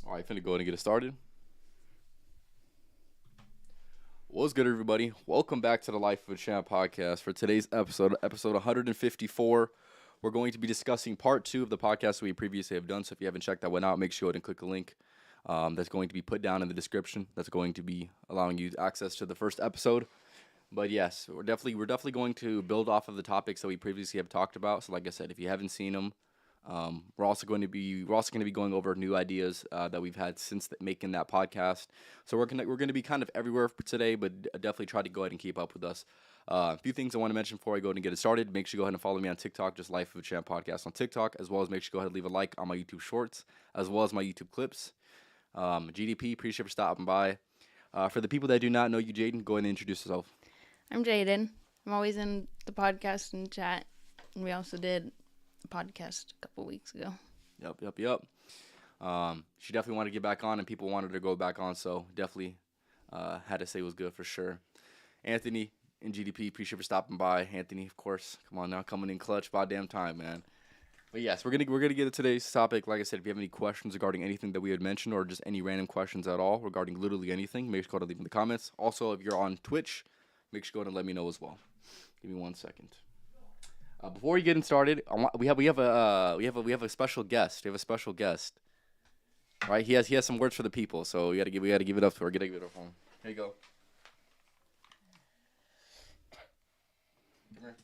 All right, finna go ahead and get it started. What's good, everybody? Welcome back to the Life of a Champ podcast. For today's episode 154, we're going to be discussing part two of the podcast we previously have done. So if you haven't checked that one out, make sure to click the link that's going to be put down in the description. That's going to be allowing you access to the first episode. But yes, we're definitely going to build off of the topics that we previously have talked about. So like I said, if you haven't seen them, we're also going to be going over new ideas that we've had since making that podcast. So we're gonna be kind of everywhere for today, but definitely try to go ahead and keep up with us. A few things I want to mention before I go ahead and get it started. Make sure you go ahead and follow me on TikTok, just Life of a Champ podcast on TikTok, as well as make sure you go ahead and leave a like on my YouTube Shorts, as well as my YouTube clips. GDP, appreciate for stopping by. For the people that do not know you, Jayden, go ahead and introduce yourself. I'm Jayden. I'm always in the podcast and chat. And we also did a podcast a couple weeks ago. Yep. She definitely wanted to get back on, and people wanted to go back on, so definitely had to say it was good for sure. Anthony and GDP, appreciate for stopping by. Anthony, of course, come on now, coming in clutch, about damn time, man. But yes, we're gonna get to today's topic. Like I said, if you have any questions regarding anything that we had mentioned, or just any random questions at all regarding literally anything, make sure to go ahead and leave in the comments. Also, if you're on Twitch, make sure to go ahead and let me know as well. Give me 1 second. Before we get started, we have a special guest. We have a special guest. Right? He has some words for the people, so we gotta give it up to her. Gotta give it up for him. Here you go. Come here.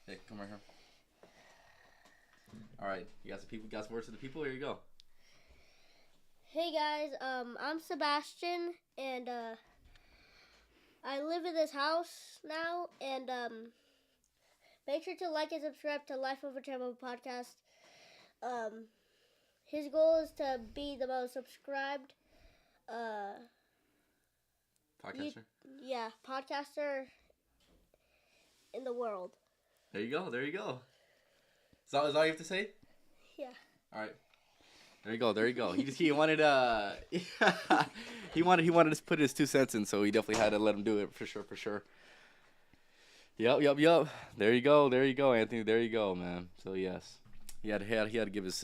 Hey, come right here. All right, you got some people. Got some words for the people. Here you go. Hey guys, I'm Sebastian, and I live in this house now, and make sure to like and subscribe to Life of a Champion podcast. His goal is to be the most subscribed, Podcaster. podcaster in the world. There you go. There you go. Is that all you have to say? Yeah. All right. There you go. He wanted he wanted to put his 2 cents in, so we definitely had to let him do it for sure. Yep. There you go, Anthony. There you go, man. So yes, he had to give his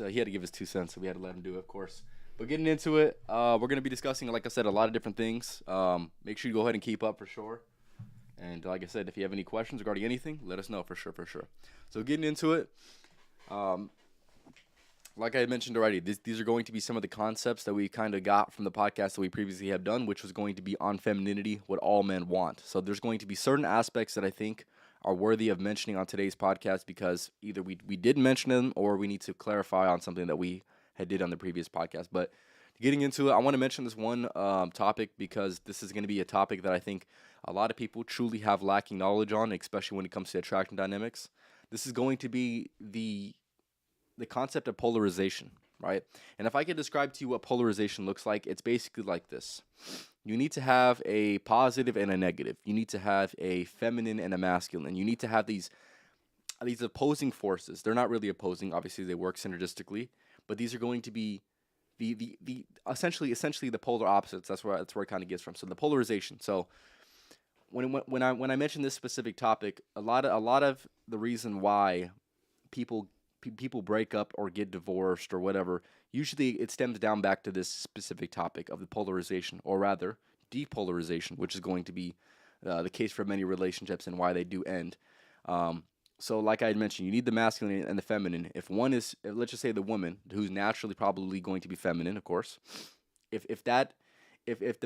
2 cents, so we had to let him do it, of course. But getting into it, we're gonna be discussing, like I said, a lot of different things. Make sure you go ahead and keep up for sure. And like I said, if you have any questions regarding anything, let us know for sure. So getting into it, like I had mentioned already, these are going to be some of the concepts that we kind of got from the podcast that we previously have done, which was going to be on femininity, what all men want. So there's going to be certain aspects that I think are worthy of mentioning on today's podcast because either we did mention them or we need to clarify on something that we had did on the previous podcast. But getting into it, I want to mention this one topic because this is going to be a topic that I think a lot of people truly have lacking knowledge on, especially when it comes to attraction dynamics. This is going to be the concept of polarization, right? And if I could describe to you what polarization looks like, it's basically like this. You need to have a positive and a negative. You need to have a feminine and a masculine. You need to have these opposing forces. They're not really opposing, obviously they work synergistically, but these are going to be the essentially the polar opposites. That's where it kind of gets from. So the polarization. So when I mention this specific topic, a lot of the reason why people break up or get divorced or whatever, usually it stems down back to this specific topic of the polarization, or rather depolarization, which is going to be the case for many relationships and why they do end. So like I had mentioned, you need the masculine and the feminine. If one is, let's just say the woman, who's naturally probably going to be feminine, of course, if the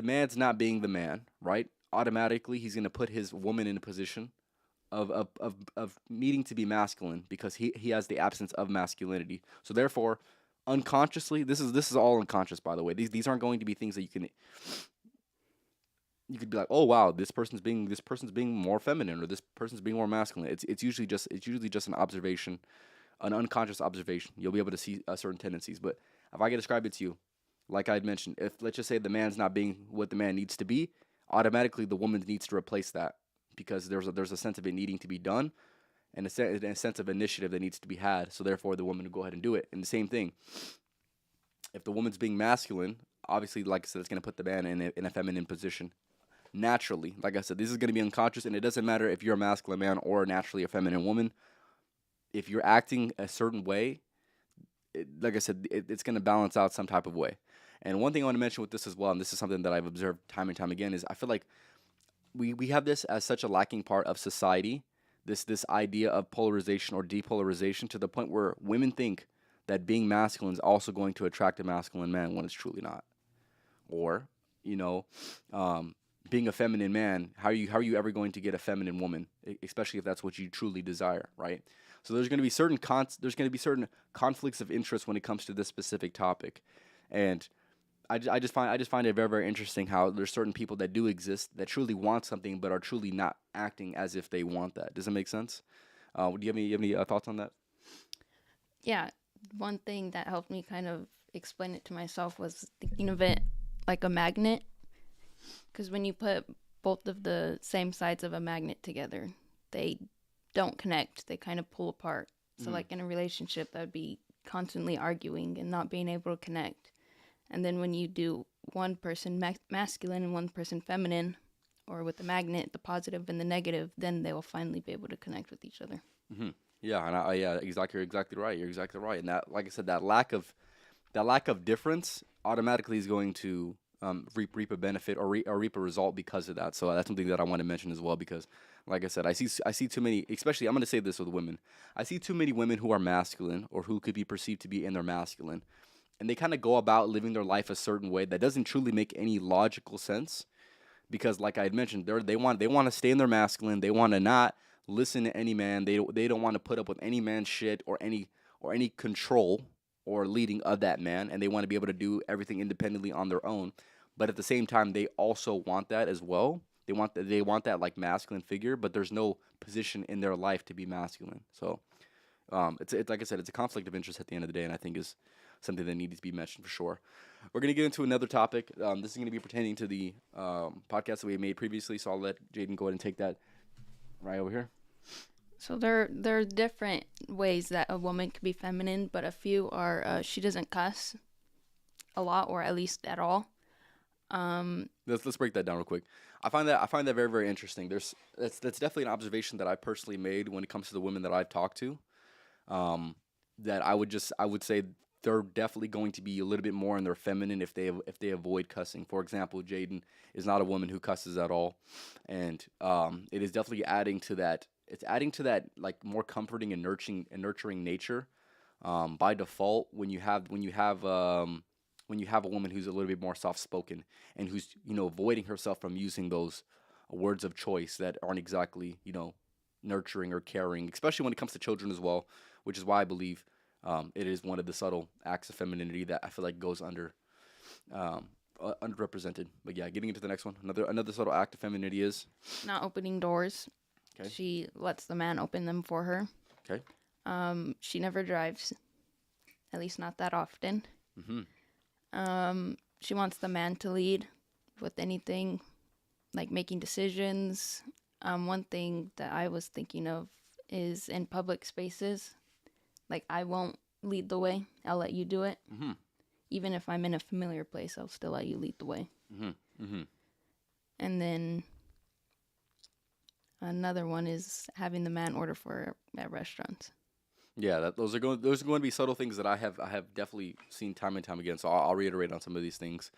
man's not being the man, right, automatically he's going to put his woman in a position of needing to be masculine because he has the absence of masculinity. So therefore, unconsciously, this is all unconscious, by the way. These aren't going to be things that you could be like, oh wow, this person's being more feminine or this person's being more masculine. It's usually just an observation, an unconscious observation. You'll be able to see certain tendencies. But if I can describe it to you, like I had mentioned, if let's just say the man's not being what the man needs to be, automatically the woman needs to replace that because there's a sense of it needing to be done and a sense of initiative that needs to be had. So therefore, the woman will go ahead and do it. And the same thing, if the woman's being masculine, obviously, like I said, it's going to put the man in a feminine position naturally. Like I said, this is going to be unconscious, and it doesn't matter if you're a masculine man or naturally a feminine woman. If you're acting a certain way, like I said, it's going to balance out some type of way. And one thing I want to mention with this as well, and this is something that I've observed time and time again, is I feel like we have this as such a lacking part of society, this idea of polarization or depolarization, to the point where women think that being masculine is also going to attract a masculine man when it's truly not. Or, you know, um, being a feminine man, how are you ever going to get a feminine woman, especially if that's what you truly desire, right? So there's going to be certain conflicts of interest when it comes to this specific topic, and I just find it very, very interesting how there's certain people that do exist that truly want something but are truly not acting as if they want that. Does that make sense? Do you have any thoughts on that? Yeah, one thing that helped me kind of explain it to myself was thinking of it like a magnet. Because when you put both of the same sides of a magnet together, they don't connect. They kind of pull apart. So, like in a relationship, that would be constantly arguing and not being able to connect. And then when you do one person masculine and one person feminine, or with the magnet, the positive and the negative, then they will finally be able to connect with each other. Hmm. Yeah, and yeah, exactly. You're exactly right. You're exactly right. And that, like I said, that lack of difference automatically is going to reap a benefit or reap a result because of that. So that's something that I want to mention as well, because, like I said, I see too many. Especially, I'm going to say this with women. I see too many women who are masculine or who could be perceived to be in their masculine, and they kind of go about living their life a certain way that doesn't truly make any logical sense. Because, like I had mentioned, they want to stay in their masculine. They want to not listen to any man. They don't want to put up with any man's shit or any control or leading of that man, and they want to be able to do everything independently on their own. But at the same time, they also want that as well. They want that like masculine figure, but there's no position in their life to be masculine. So it's like I said, it's a conflict of interest at the end of the day, and I think is something that needs to be mentioned for sure. We're gonna get into another topic. This is gonna be pertaining to the podcast that we made previously. So I'll let Jayden go ahead and take that right over here. So there are different ways that a woman could be feminine, but a few are she doesn't cuss a lot, or at least at all. Let's break that down real quick. I find that very, very interesting. That's definitely an observation that I personally made when it comes to the women that I've talked to. That I would say they're definitely going to be a little bit more in their feminine if they avoid cussing. For example, Jayden is not a woman who cusses at all, and it is definitely adding to that. It's adding to that like more comforting and nurturing nature. By default, when you have a woman who's a little bit more soft spoken and who's avoiding herself from using those words of choice that aren't exactly nurturing or caring, especially when it comes to children as well, which is why I believe it is one of the subtle acts of femininity that I feel like goes underrepresented. But yeah, getting into the next one, another subtle act of femininity is Not opening doors. okay. She lets the man open them for her. Okay. She never drives, at least not that often. Mm-hmm. She wants the man to lead with anything, like making decisions. One thing that I was thinking of is in public spaces. Like, I won't lead the way. I'll let you do it. Mm-hmm. Even if I'm in a familiar place, I'll still let you lead the way. Mm-hmm. Mm-hmm. And then another one is having the man order for at restaurants. Yeah, those are going to be subtle things that I have definitely seen time and time again. So I'll reiterate on some of these things.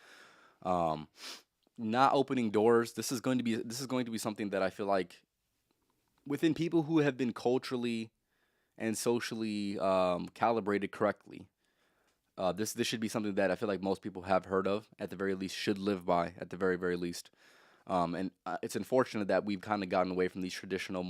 Not opening doors. This is going to be something that I feel like within people who have been culturally and socially calibrated correctly. This should be something that I feel like most people have heard of, at the very least, should live by, at the very, very least. And it's unfortunate that we've kind of gotten away from these traditional,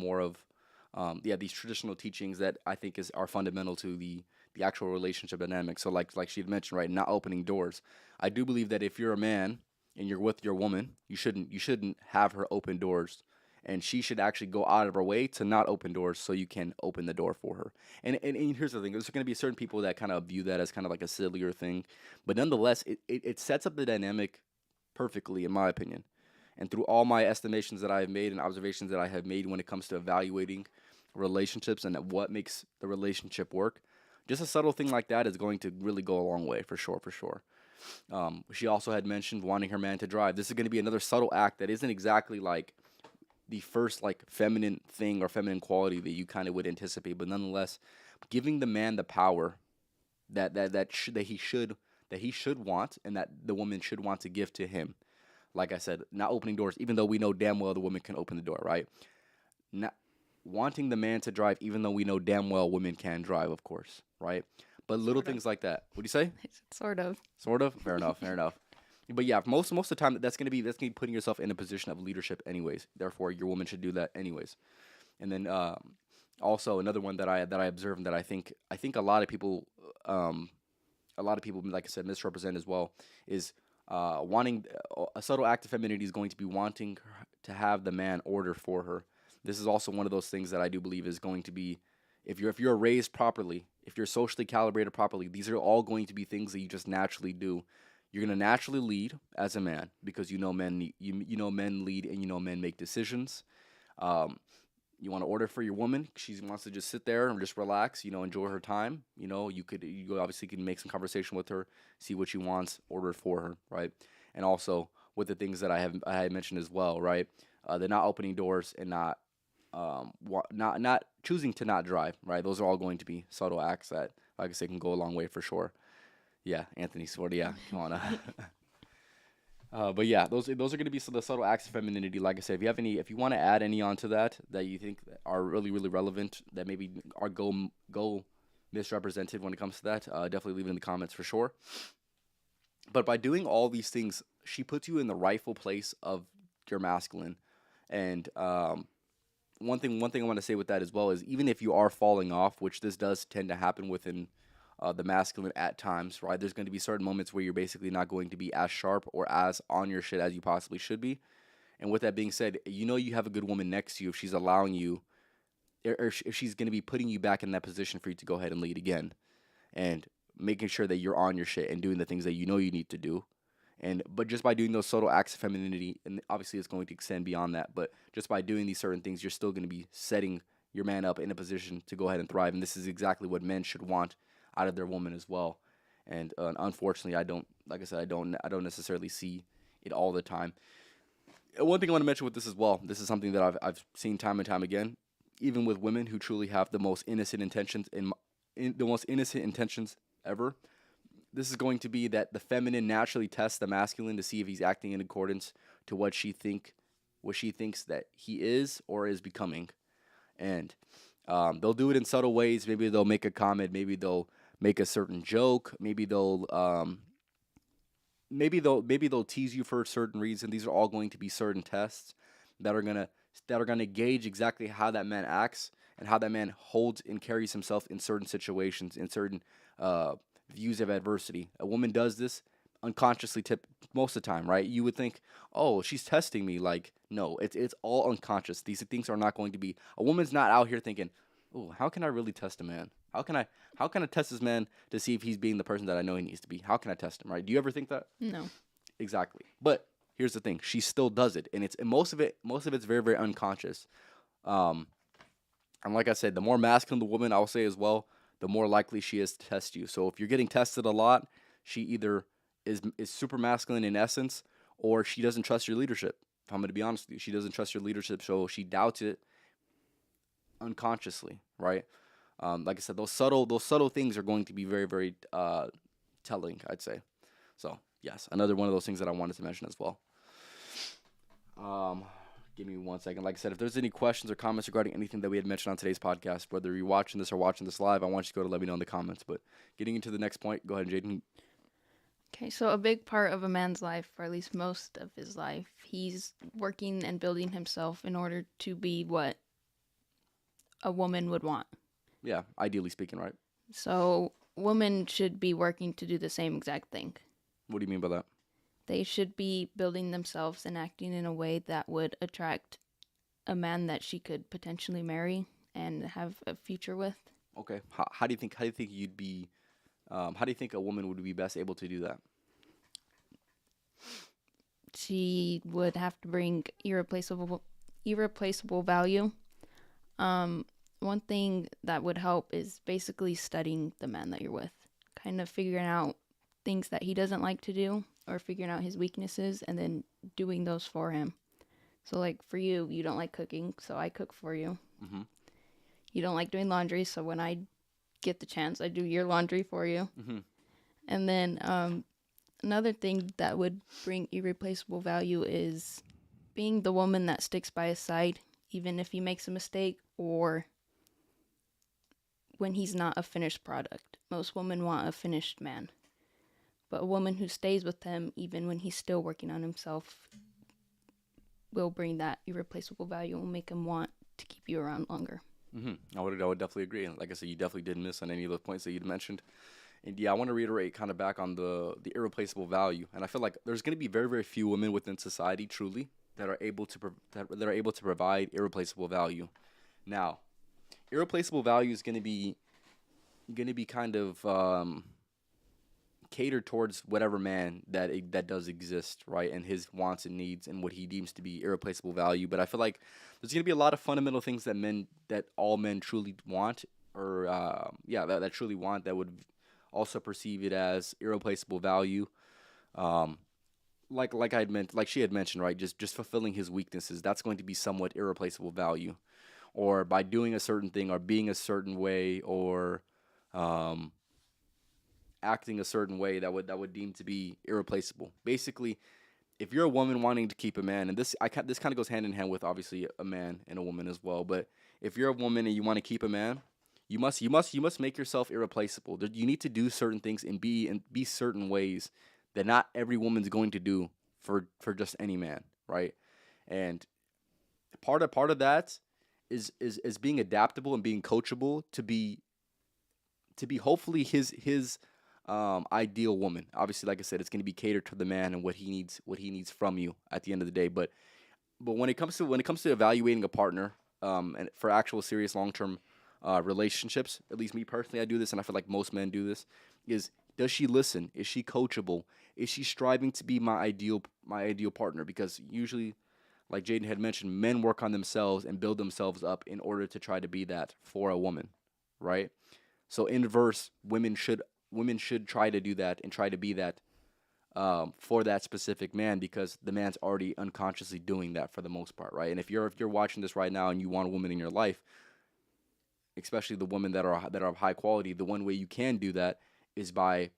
these traditional teachings that I think are fundamental to the actual relationship dynamic. So like she had mentioned, right, not opening doors. I do believe that if you're a man and you're with your woman, you shouldn't have her open doors, and she should actually go out of her way to not open doors so you can open the door for her. And here's the thing: there's going to be certain people that kind of view that as kind of like a sillier thing, but nonetheless, it sets up the dynamic perfectly, in my opinion. And through all my estimations that I have made and observations that I have made when it comes to evaluating relationships and what makes the relationship work, just a subtle thing like that is going to really go a long way, for sure, for sure. She also had mentioned wanting her man to drive. This is going to be another subtle act that isn't exactly like the first like feminine thing or feminine quality that you kind of would anticipate, but nonetheless, giving the man the power that he should want, and that the woman should want to give to him. Like I said, not opening doors, even though we know damn well the woman can open the door, right? Not wanting the man to drive, even though we know damn well women can drive, of course, right? But little Sort of. things like that. What do you say? Sort of. Sort of. Fair enough. Fair enough. But yeah, most of the time, that's gonna be putting yourself in a position of leadership, anyways. Therefore, your woman should do that, anyways. And then also another one that I observe and that I think a lot of people, like I said, misrepresent as well, is wanting a subtle act of femininity is going to be wanting to have the man order for her. This is also one of those things that I do believe is going to be, if you're raised properly, if you're socially calibrated properly, these are all going to be things that you just naturally do. You're gonna naturally lead as a man because you know men lead, and you know men make decisions. Um, you want to order for your woman. She wants to just sit there and just relax, enjoy her time. You obviously can make some conversation with her, see what she wants, order for her, right? And also with the things that I had mentioned as well, right? They're not opening doors and not choosing to not drive, right? Those are all going to be subtle acts that, like I said, can go a long way for sure. Yeah, Anthony, sort of, yeah, come on. But yeah, those are going to be the subtle acts of femininity. Like I said, if you want to add any onto that you think are really really relevant, that maybe are go misrepresented when it comes to that, definitely leave it in the comments for sure. But by doing all these things, she puts you in the rightful place of your masculine. And one thing I want to say with that as well is, even if you are falling off, which this does tend to happen within the masculine at times, right? There's going to be certain moments where you're basically not going to be as sharp or as on your shit as you possibly should be. And with that being said, you have a good woman next to you if she's allowing you, or if she's going to be putting you back in that position for you to go ahead and lead again, and making sure that you're on your shit and doing the things that you know you need to do. But just by doing those subtle acts of femininity, and obviously it's going to extend beyond that, but just by doing these certain things, you're still going to be setting your man up in a position to go ahead and thrive. And this is exactly what men should want out of their woman as well. And unfortunately, like I said, I don't necessarily see it all the time. And one thing I want to mention with this as well, this is something that I've seen time and time again, even with women who truly have the most innocent intentions the most innocent intentions ever. This is going to be that the feminine naturally tests the masculine to see if he's acting in accordance to what she thinks that he is or is becoming. And they'll do it in subtle ways. Maybe they'll make a comment. Maybe they'll make a certain joke. Maybe they'll tease you for a certain reason. These are all going to be certain tests that are gonna gauge exactly how that man acts and how that man holds and carries himself in certain situations, in certain views of adversity. A woman does this unconsciously most of the time, right? You would think, oh, she's testing me. Like, no, it's all unconscious. These things are not going to be. A woman's not out here thinking, oh, how can I really test a man? How can I test this man to see if he's being the person that I know he needs to be? How can I test him, right? Do you ever think that? No. Exactly. But here's the thing: she still does it, and most of it's very very unconscious. And like I said, the more masculine the woman, I'll say as well, the more likely she is to test you. So if you're getting tested a lot, she either is super masculine in essence, or she doesn't trust your leadership. If I'm going to be honest with you, she doesn't trust your leadership, so she doubts it unconsciously, right? Like I said, those subtle things are going to be very, very telling, I'd say. So yes, another one of those things that I wanted to mention as well. Give me 1 second. Like I said, if there's any questions or comments regarding anything that we had mentioned on today's podcast, whether you're watching this or watching this live, I want you to go to let me know in the comments. But getting into the next point, go ahead, Jayden. Okay, so a big part of a man's life, or at least most of his life, he's working and building himself in order to be what a woman would want. Yeah, ideally speaking, right? So women should be working to do the same exact thing. What do you mean by that? They should be building themselves and acting in a way that would attract a man that she could potentially marry and have a future with. Okay. How do you think you'd be? How do you think a woman would be best able to do that? She would have to bring irreplaceable value. One thing that would help is basically studying the man that you're with, kind of figuring out things that he doesn't like to do, or figuring out his weaknesses and then doing those for him. So like for you, you don't like cooking, so I cook for you. Mm-hmm. You don't like doing laundry, so when I get the chance, I do your laundry for you. Mm-hmm. And then another thing that would bring irreplaceable value is being the woman that sticks by his side, even if he makes a mistake or when he's not a finished product. Most women want a finished man. But a woman who stays with him, even when he's still working on himself, will bring that irreplaceable value and make him want to keep you around longer. Mm-hmm. I would definitely agree. And like I said, you definitely didn't miss on any of the points that you'd mentioned. And yeah, I want to reiterate kind of back on the irreplaceable value. And I feel like there's going to be very, very few women within society truly that are able to that are able to provide irreplaceable value. Now, irreplaceable value is going to be kind of catered towards whatever man that does exist, right, and his wants and needs and what he deems to be irreplaceable value. But I feel like there's gonna be a lot of fundamental things that all men truly want, or that truly want, that would also perceive it as irreplaceable value. Um, like she had mentioned, right, just fulfilling his weaknesses. That's going to be somewhat irreplaceable value, or by doing a certain thing or being a certain way or um, acting a certain way that would deem to be irreplaceable. Basically, if you're a woman wanting to keep a man, and this kind of goes hand in hand with obviously a man and a woman as well. But if you're a woman and you want to keep a man, you must make yourself irreplaceable. You need to do certain things and be certain ways that not every woman's going to do for just any man, right? And part of that is being adaptable and being coachable to be hopefully his ideal woman. Obviously, like I said, it's going to be catered to the man and what he needs from you at the end of the day. But when it comes to evaluating a partner, and for actual serious long term relationships, at least me personally, I do this, and I feel like most men do this. Does she listen? Is she coachable? Is she striving to be my ideal partner? Because usually, like Jayden had mentioned, men work on themselves and build themselves up in order to try to be that for a woman, right? So inverse, women should try to do that and try to be that for that specific man, because the man's already unconsciously doing that for the most part, right? And if you're watching this right now and you want a woman in your life, especially the women that are of high quality, the one way you can do that is by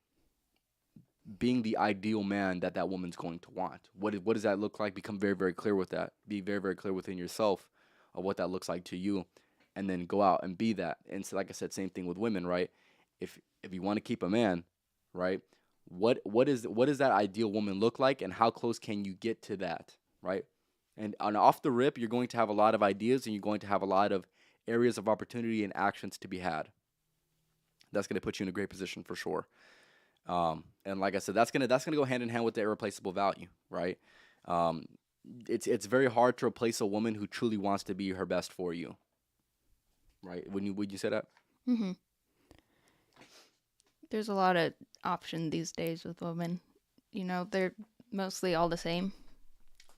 being the ideal man that woman's going to want. What does that look like? Become very, very clear with that. Be very, very clear within yourself of what that looks like to you, and then go out and be that. And so, like I said, same thing with women, right? If you want to keep a man, right? What does that ideal woman look like, and how close can you get to that, right? And on off the rip, you're going to have a lot of ideas, and you're going to have a lot of areas of opportunity and actions to be had. That's going to put you in a great position for sure. And like I said, that's gonna go hand in hand with the irreplaceable value, right? Um, it's very hard to replace a woman who truly wants to be her best for you, right? Would you say that? Mm-hmm. There's a lot of option these days with women. They're mostly all the same.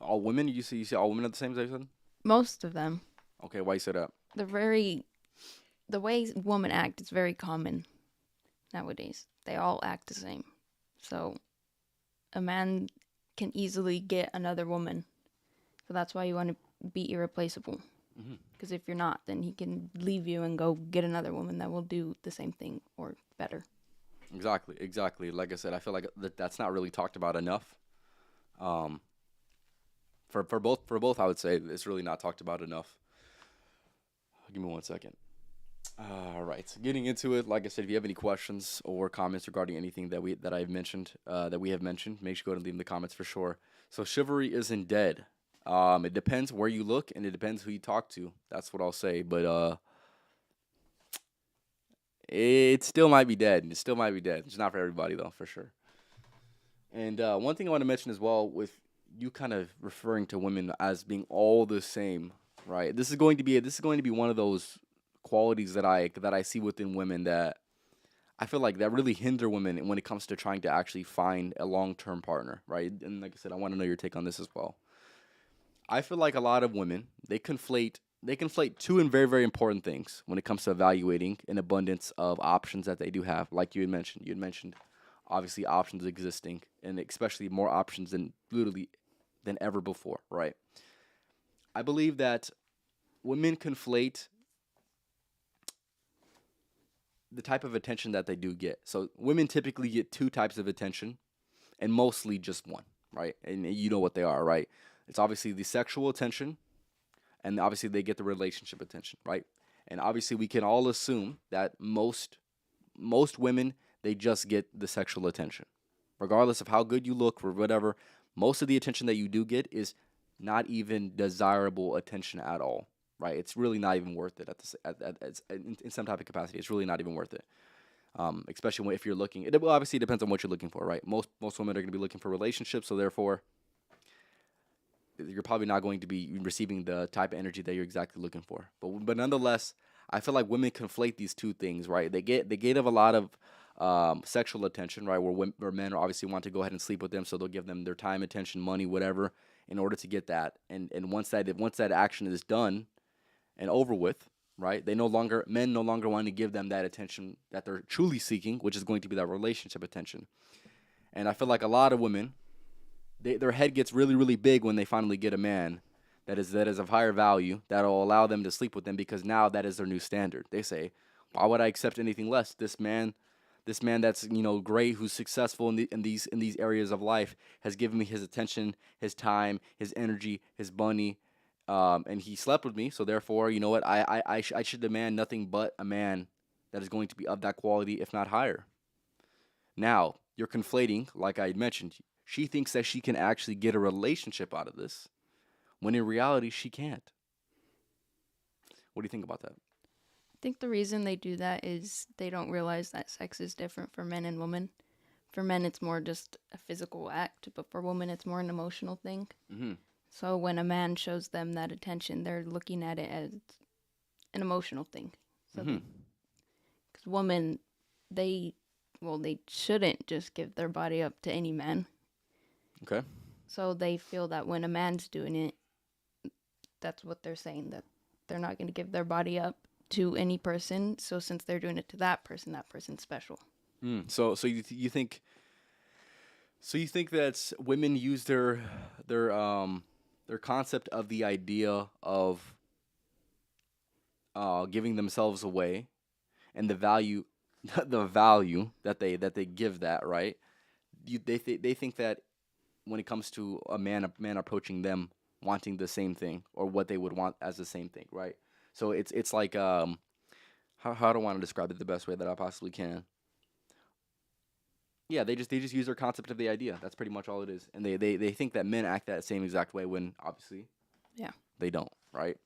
All women? You see all women are the same as I said? Most of them. Okay, why you say that? The way women act is very common nowadays. They all act the same. So a man can easily get another woman. So that's why you want to be irreplaceable. Mm-hmm. Because if you're not, then he can leave you and go get another woman that will do the same thing or better. Exactly. Like I said, I feel like that's not really talked about enough. Um, for both, I would say it's really not talked about enough. Give me 1 second. All right, so getting into it, like I said, if you have any questions or comments regarding anything that I've mentioned, that we have mentioned, make sure you go ahead and leave in the comments for sure. So chivalry isn't dead. It depends where you look, and it depends who you talk to. That's what I'll say. But it still might be dead. It still might be dead. It's not for everybody though, for sure. And one thing I want to mention as well, with you kind of referring to women as being all the same, right? This is going to be one of those qualities that I see within women that I feel like that really hinder women when it comes to trying to actually find a long-term partner, right? And like I said, I want to know your take on this as well. I feel like a lot of women, they conflate two and very, very important things when it comes to evaluating an abundance of options that they do have. Like you had mentioned obviously options existing, and especially more options than literally than ever before, right? I believe that women conflate the type of attention that they do get. So women typically get two types of attention, and mostly just one, right? And you know what they are, right? It's obviously the sexual attention, and obviously they get the relationship attention, right? And obviously we can all assume that most women, they just get the sexual attention, regardless of how good you look or whatever. Most of the attention that you do get is not even desirable attention at all, right? It's really not even worth it in some type of capacity. It's really not even worth it. Especially if you're looking. It obviously depends on what you're looking for, right? Most women are going to be looking for relationships, so therefore, you're probably not going to be receiving the type of energy that you're exactly looking for. But nonetheless, I feel like women conflate these two things, right? They get a lot of sexual attention, right? Where men obviously want to go ahead and sleep with them, so they'll give them their time, attention, money, whatever, in order to get that. And once that action is done and over with, right? Men no longer want to give them that attention that they're truly seeking, which is going to be that relationship attention. And I feel like a lot of women, their head gets really, really big when they finally get a man that is of higher value, that'll allow them to sleep with them, because now that is their new standard. They say, why would I accept anything less? This man that's great, who's successful in these areas of life, has given me his attention, his time, his energy, his money, and he slept with me. So therefore, you know what? I should demand nothing but a man that is going to be of that quality, if not higher. Now you're conflating, like I mentioned. She thinks that she can actually get a relationship out of this, when in reality, she can't. What do you think about that? I think the reason they do that is they don't realize that sex is different for men and women. For men, it's more just a physical act, but for women, it's more an emotional thing. Mm-hmm. So when a man shows them that attention, they're looking at it as an emotional thing. So, because women, they shouldn't just give their body up to any man. Okay. So they feel that when a man's doing it, that's what they're saying, that they're not going to give their body up to any person. So since they're doing it to that person's special. So you think that women use their concept of the idea of giving themselves away, and the value that they give that, right? They think that when it comes to a man approaching them, wanting the same thing, or what they would want as the same thing, right? So it's like how do I want to describe it the best way that I possibly can? Yeah, they just use their concept of the idea. That's pretty much all it is, and they think that men act that same exact way when obviously, they don't, right?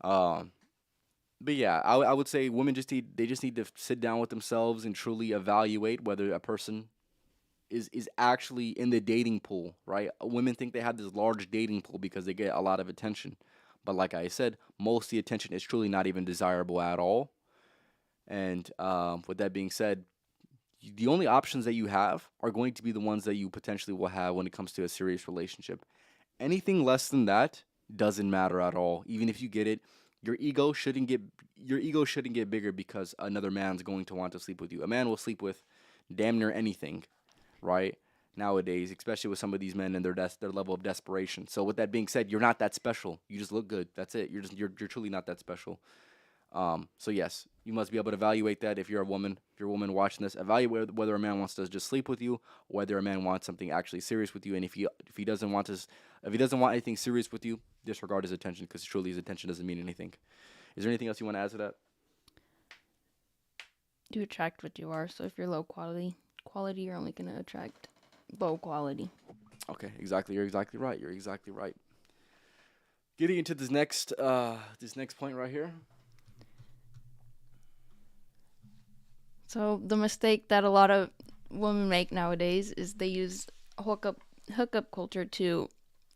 But yeah, I would say women just need to sit down with themselves and truly evaluate whether a person is actually in the dating pool, right? Women think they have this large dating pool because they get a lot of attention. But like I said, most of the attention is truly not even desirable at all. And with that being said, the only options that you have are going to be the ones that you potentially will have when it comes to a serious relationship. Anything less than that doesn't matter at all. Even if you get it, your ego shouldn't get bigger because another man's going to want to sleep with you. A man will sleep with damn near anything, right? Nowadays, especially with some of these men and their level of desperation. So with that being said, you're not that special. You just look good. That's it. You're truly not that special. So yes, you must be able to evaluate that. If you're a woman watching this, evaluate whether a man wants to just sleep with you, or whether a man wants something actually serious with you. And if he doesn't want anything serious with you, disregard his attention, because truly his attention doesn't mean anything. Is there anything else you want to add to that? You attract what you are. So if you're low quality, you're only going to attract low quality. Okay, exactly. You're exactly right. Getting into this next point right here. So the mistake that a lot of women make nowadays is they use hookup culture to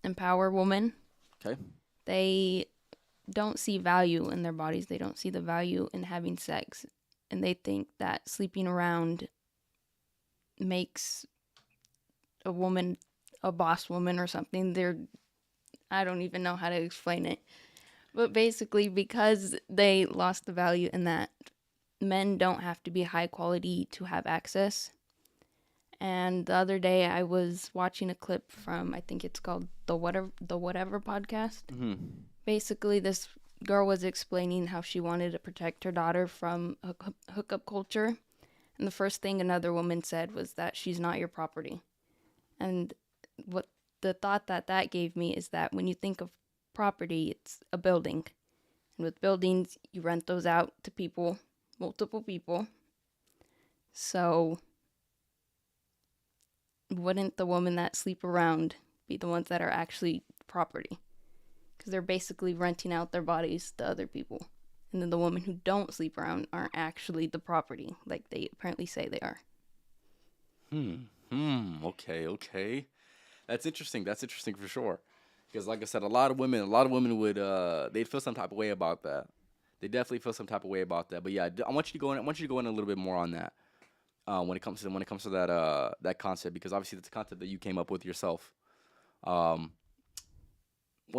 empower women. Okay. They don't see value in their bodies. They don't see the value in having sex. And they think that sleeping around makes a woman a boss woman or something. I don't even know how to explain it. But basically, because they lost the value in that, men don't have to be high quality to have access. And the other day I was watching a clip from, I think it's called the Whatever podcast. Mm-hmm. Basically, this girl was explaining how she wanted to protect her daughter from hookup culture. And the first thing another woman said was that she's not your property. And what the thought that gave me is that when you think of property, it's a building. And with buildings, you rent those out to people, multiple people. So wouldn't the women that sleep around be the ones that are actually property? Because they're basically renting out their bodies to other people. And then the women who don't sleep around aren't actually the property, like they apparently say they are. Okay. That's interesting. That's interesting for sure. Because like I said, a lot of women would they'd feel some type of way about that. They definitely feel some type of way about that. But yeah, I want you to go in. I want you to go in a little bit more on that. When it comes to that concept, because obviously that's a concept that you came up with yourself. When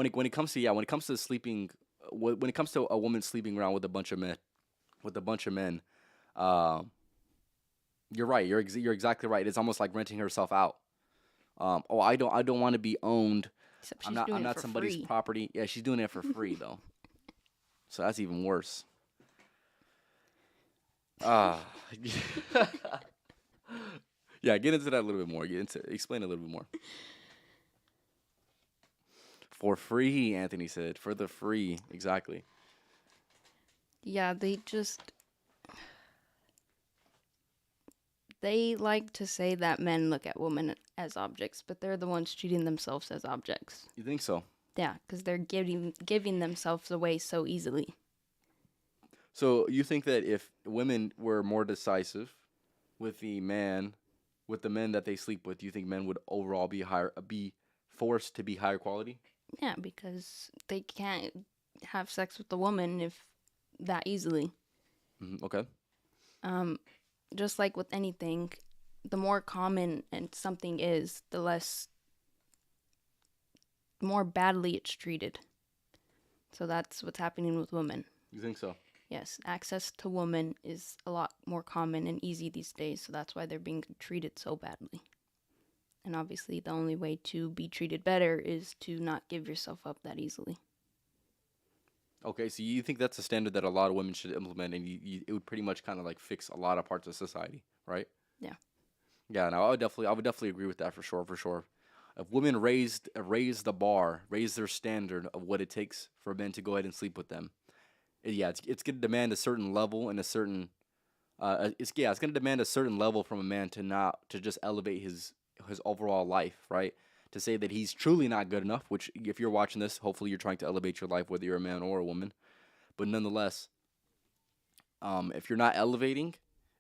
it comes to sleeping, when it comes to a woman sleeping around with a bunch of men, uh, you're right. You're exactly right. It's almost like renting herself out. I don't want to be owned. Except I'm she's not doing I'm it not for somebody's free. property. Yeah, she's doing it for free though. So that's even worse. Ah. Yeah, get into that a little bit more. Explain a little bit more. For free, Anthony said. For the free, exactly. Yeah, they like to say that men look at women as objects, but they're the ones treating themselves as objects. You think so? Yeah, because they're giving themselves away so easily. So you think that if women were more decisive with with the men that they sleep with, do you think men would overall be forced to be higher quality? Yeah, because they can't have sex with a woman if that easily. Okay. Um, just like with anything, the more common and something is, the more badly it's treated. So that's what's happening with women. You think so? Yes, access to women is a lot more common and easy these days, so that's why they're being treated so badly. And obviously, the only way to be treated better is to not give yourself up that easily. Okay, so you think that's a standard that a lot of women should implement, and it would pretty much kind of like fix a lot of parts of society, right? Yeah. Yeah, no, I would definitely agree with that for sure, for sure. If women raised the bar, raised their standard of what it takes for men to go ahead and sleep with them, yeah, it's gonna demand a certain level and a certain it's gonna demand a certain level from a man to not to just elevate his overall life, right? To say that he's truly not good enough, which if you're watching this, hopefully you're trying to elevate your life, whether you're a man or a woman. But nonetheless, if you're not elevating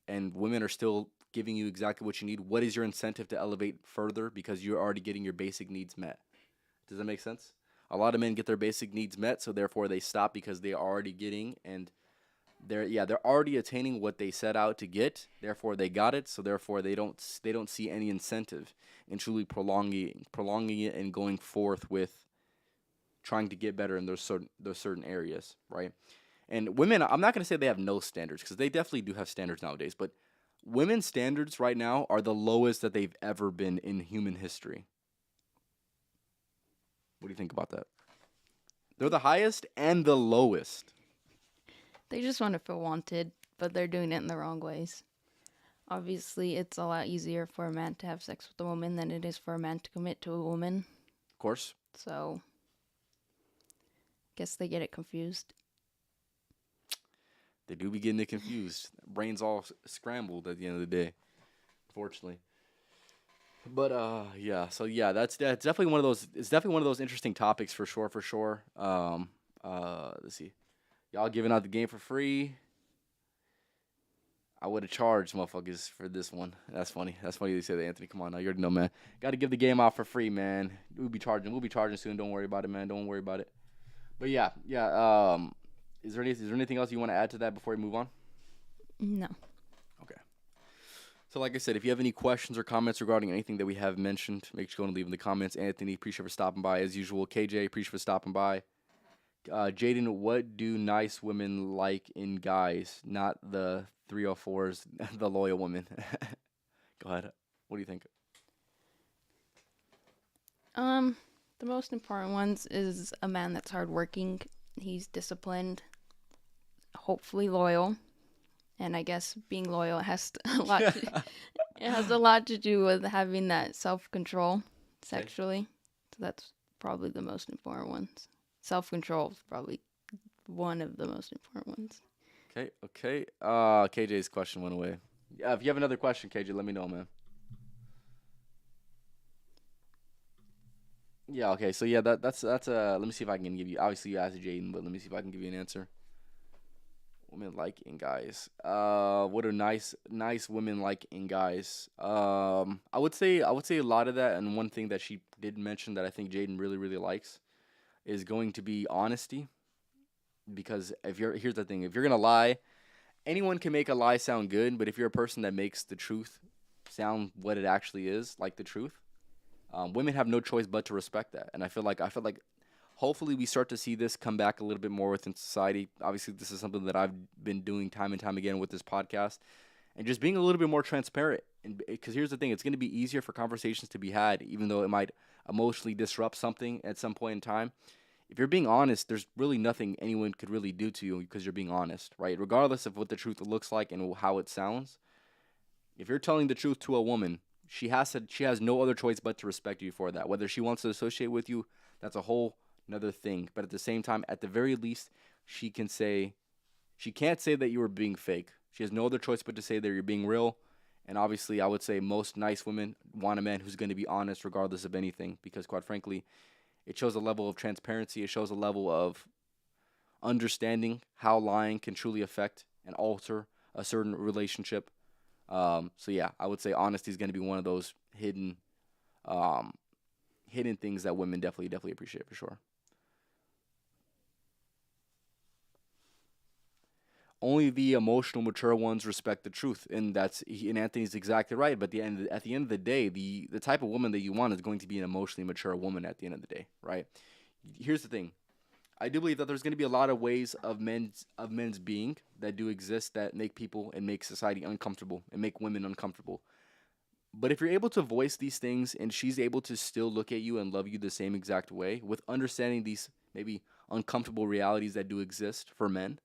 and women are still giving you exactly what you need, what is your incentive to elevate further because you're already getting your basic needs met? Does that make sense? A lot of men get their basic needs met, so therefore they stop because they're already getting and they're already attaining what they set out to get. Therefore they got it, so therefore they don't see any incentive in truly prolonging it and going forth with trying to get better in those certain areas, right? And women, I'm not gonna say they have no standards because they definitely do have standards nowadays, but women's standards right now are the lowest that they've ever been in human history. What do you think about that? They're the highest and the lowest. They just want to feel wanted, but they're doing it in the wrong ways. Obviously, it's a lot easier for a man to have sex with a woman than it is for a man to commit to a woman. Of course. So, guess they get it confused. They do be getting it confused. Brains all scrambled at the end of the day, unfortunately. But yeah. So yeah, that's definitely one of those. It's definitely one of those interesting topics for sure. For sure. Let's see. Y'all giving out the game for free. I would have charged motherfuckers for this one. That's funny. That's funny they said that, Anthony. Come on now. You already know, man. Got to give the game out for free, man. We'll be charging. We'll be charging soon. Don't worry about it, man. Don't worry about it. But yeah. Is there anything else you want to add to that before we move on? No. Okay. So like I said, if you have any questions or comments regarding anything that we have mentioned, make sure you go and leave in the comments. Anthony, appreciate for stopping by as usual. KJ, appreciate for stopping by. Jayden, what do nice women like in guys? Not the 304s, the loyal women. Go ahead. What do you think? The most important ones is a man that's hardworking he's disciplined, hopefully loyal, and I guess being loyal has a lot. It has a lot to do with having that self-control sexually. So that's probably the most important ones. Self-control is probably one of the most important ones. Okay. KJ's question went away. Yeah, if you have another question, KJ, let me know, man. Yeah, okay. So yeah, that's let me see if I can give you. Obviously, you asked Jayden, but let me see if I can give you an answer. Women like in guys. What are nice women like in guys? I would say a lot of that, and one thing that she did mention that I think Jayden really likes is going to be honesty. Because here's the thing, if you're gonna lie, anyone can make a lie sound good, but if you're a person that makes the truth sound what it actually is, like the truth, women have no choice but to respect that. And I feel like hopefully we start to see this come back a little bit more within society. Obviously, this is something that I've been doing time and time again with this podcast, and just being a little bit more transparent. And because here's the thing, it's going to be easier for conversations to be had, even though it might emotionally disrupt something at some point in time. If you're being honest, there's really nothing anyone could really do to you because you're being honest, right? Regardless of what the truth looks like and how it sounds. If you're telling the truth to a woman, she has no other choice but to respect you for that. Whether she wants to associate with you, that's a whole another thing. But at the same time, at the very least, she can say she can't say that you were being fake. She has no other choice but to say that you're being real. And obviously, I would say most nice women want a man who's going to be honest regardless of anything, because quite frankly, it shows a level of transparency. It shows a level of understanding how lying can truly affect and alter a certain relationship. So yeah, I would say honesty is going to be one of those um, hidden things that women definitely appreciate for sure. Only the emotional, mature ones respect the truth, and and Anthony's exactly right. But at the end of the day, the type of woman that you want is going to be an emotionally mature woman at the end of the day, right? Here's the thing. I do believe that there's going to be a lot of ways of men's being that do exist that make people and make society uncomfortable and make women uncomfortable. But if you're able to voice these things and she's able to still look at you and love you the same exact way with understanding these maybe uncomfortable realities that do exist for men,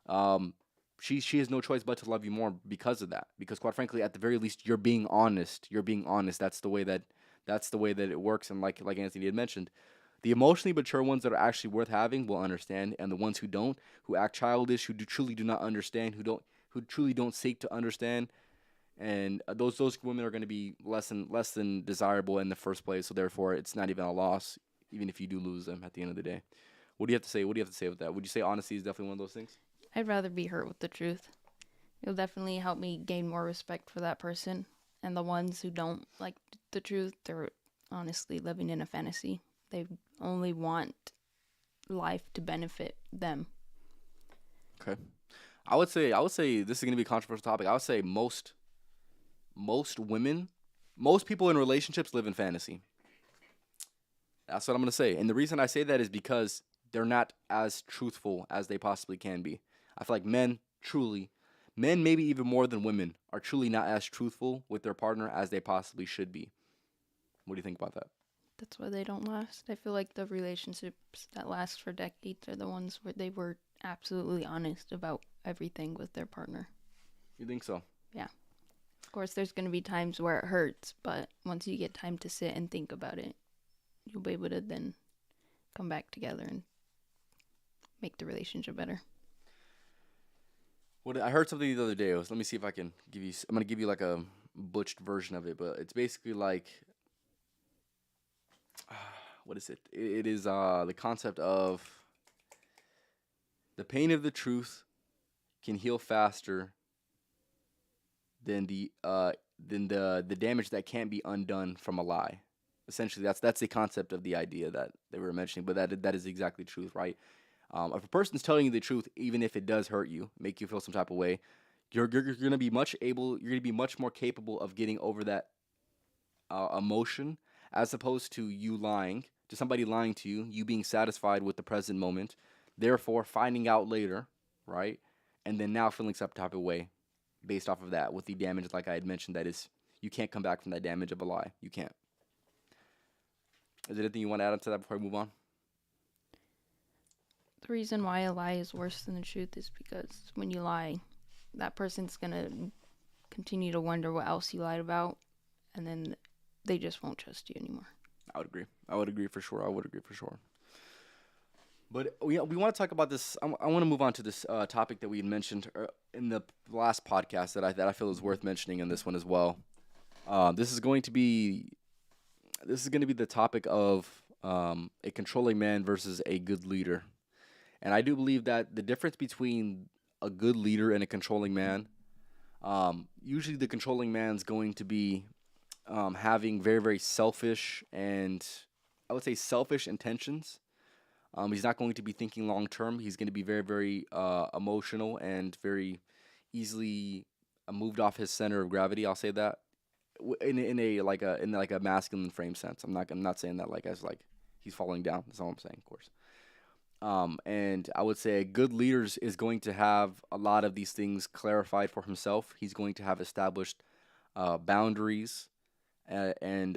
um, she has no choice but to love you more because of that. Because quite frankly, at the very least, you're being honest. You're being honest. That's the way that it works. And like Anthony had mentioned, the emotionally mature ones that are actually worth having will understand, and the ones who don't, who act childish, truly do not understand, who truly don't seek to understand, and those women are going to be less than desirable in the first place. So therefore, it's not even a loss, even if you do lose them at the end of the day. What do you have to say? What do you have to say with that? Would you say honesty is definitely one of those things? I'd rather be hurt with the truth. It'll definitely help me gain more respect for that person. And the ones who don't like the truth, they're honestly living in a fantasy. They only want life to benefit them. Okay. I would say this is gonna be a controversial topic. I would say most women, most people in relationships live in fantasy. That's what I'm gonna say. And the reason I say that is because they're not as truthful as they possibly can be. I feel like men maybe even more than women are truly not as truthful with their partner as they possibly should be. What do you think about that? That's why they don't last. I feel like the relationships that last for decades are the ones where they were absolutely honest about everything with their partner. You think so? Yeah. Of course, there's going to be times where it hurts, but once you get time to sit and think about it, you'll be able to then come back together and make the relationship better. What I heard something the other day. Let me see if I can give you. I'm gonna give you like a butched version of it, but it's basically like what is it? It is the concept of the pain of the truth can heal faster than the damage that can't be undone from a lie. Essentially, that's the concept of the idea that they were mentioning. But that is exactly truth, right? If a person's telling you the truth, even if it does hurt you, make you feel some type of way, you're gonna be you're gonna be much more capable of getting over that emotion, as opposed to you lying to somebody lying to you, you being satisfied with the present moment, therefore finding out later, right, and then now feeling some type of way based off of that with the damage, like I had mentioned, that is you can't come back from that damage of a lie. You can't. Is there anything you want to add on to that before we move on? The reason why a lie is worse than the truth is because when you lie, that person's going to continue to wonder what else you lied about, and then they just won't trust you anymore. I would agree for sure. But we want to talk about this. I want to move on to this topic that we had mentioned in the last podcast that I feel is worth mentioning in this one as well. This is going to be the topic of a controlling man versus a good leader, and I do believe that the difference between a good leader and a controlling man, usually the controlling man's going to be having very, very selfish and I would say selfish intentions. He's not going to be thinking long term. He's going to be very, very emotional and very easily moved off his center of gravity. I'll say that in like a masculine frame sense. I'm not saying that like as like he's falling down. That's all I'm saying, of course. And I would say a good leader is going to have a lot of these things clarified for himself. He's going to have established boundaries and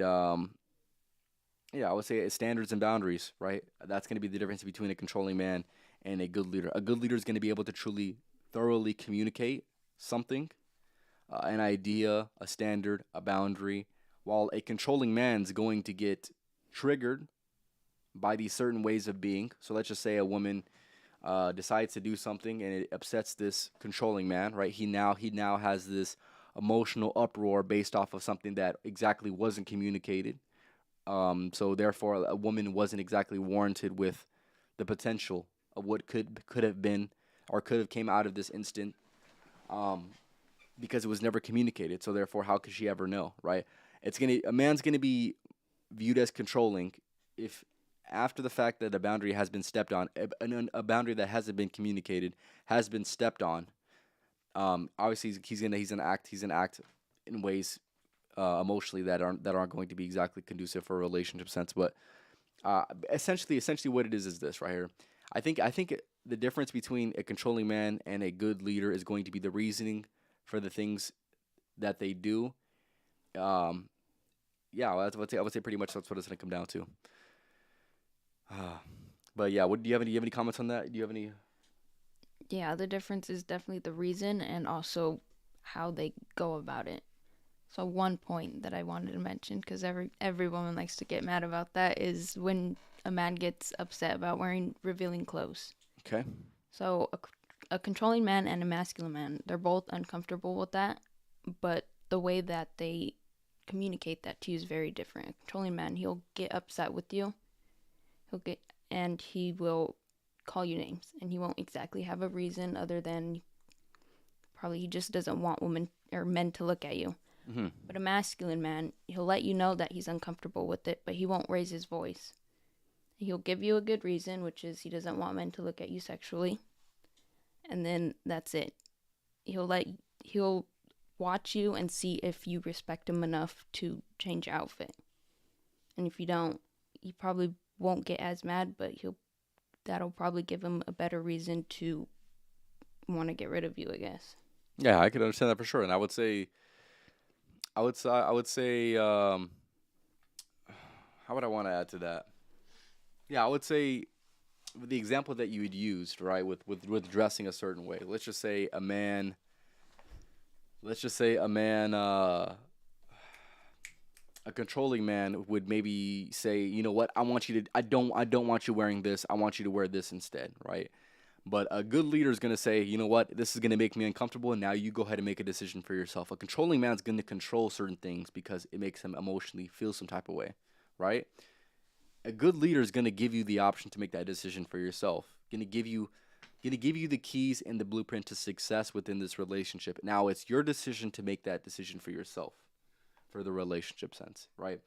yeah, I would say standards and boundaries, right? That's going to be the difference between a controlling man and a good leader. A good leader is going to be able to truly, thoroughly communicate something, an idea, a standard, a boundary, while a controlling man's going to get triggered by these certain ways of being. So let's just say a woman decides to do something and it upsets this controlling man, right? He now has this emotional uproar based off of something that exactly wasn't communicated. So therefore, a woman wasn't exactly warranted with the potential of what could have been or could have came out of this instant, because it was never communicated. So therefore, how could she ever know, right? A man's gonna be viewed as controlling if after the fact that a boundary has been stepped on, a boundary that hasn't been communicated has been stepped on. Obviously, he's gonna act in ways emotionally that aren't going to be exactly conducive for a relationship sense. But essentially, what it is this right here. I think the difference between a controlling man and a good leader is going to be the reasoning for the things that they do. Um, yeah, I would say pretty much that's what it's gonna come down to. Uh, but yeah, what do you have any comments on that? Do you have any? Yeah, the difference is definitely the reason and also how they go about it. So one point that I wanted to mention, because every woman likes to get mad about that, is when a man gets upset about wearing revealing clothes. Okay. So a controlling man and a masculine man, they're both uncomfortable with that, but the way that they communicate that to you is very different. A controlling man, he'll get upset with you. He will call you names, and he won't exactly have a reason other than probably he just doesn't want women or men to look at you. Mm-hmm. But a masculine man, he'll let you know that he's uncomfortable with it, but he won't raise his voice. He'll give you a good reason, which is he doesn't want men to look at you sexually. And then that's it. He'll watch you and see if you respect him enough to change your outfit. And if you don't, he probably won't get as mad, but that'll probably give him a better reason to want to get rid of you, I guess. Yeah, I can understand that for sure, and I would say, how would I want to add to that? Yeah, I would say the example that you had used, right, with dressing a certain way. Let's just say a controlling man would maybe say, you know what, I don't want you wearing this. I want you to wear this instead, right? But a good leader is going to say, you know what, this is going to make me uncomfortable, and now you go ahead and make a decision for yourself. A controlling man is going to control certain things because it makes him emotionally feel some type of way, right? A good leader is going to give you the option to make that decision for yourself. Going to give you the keys and the blueprint to success within this relationship. Now it's your decision to make that decision for yourself, for the relationship sense, right?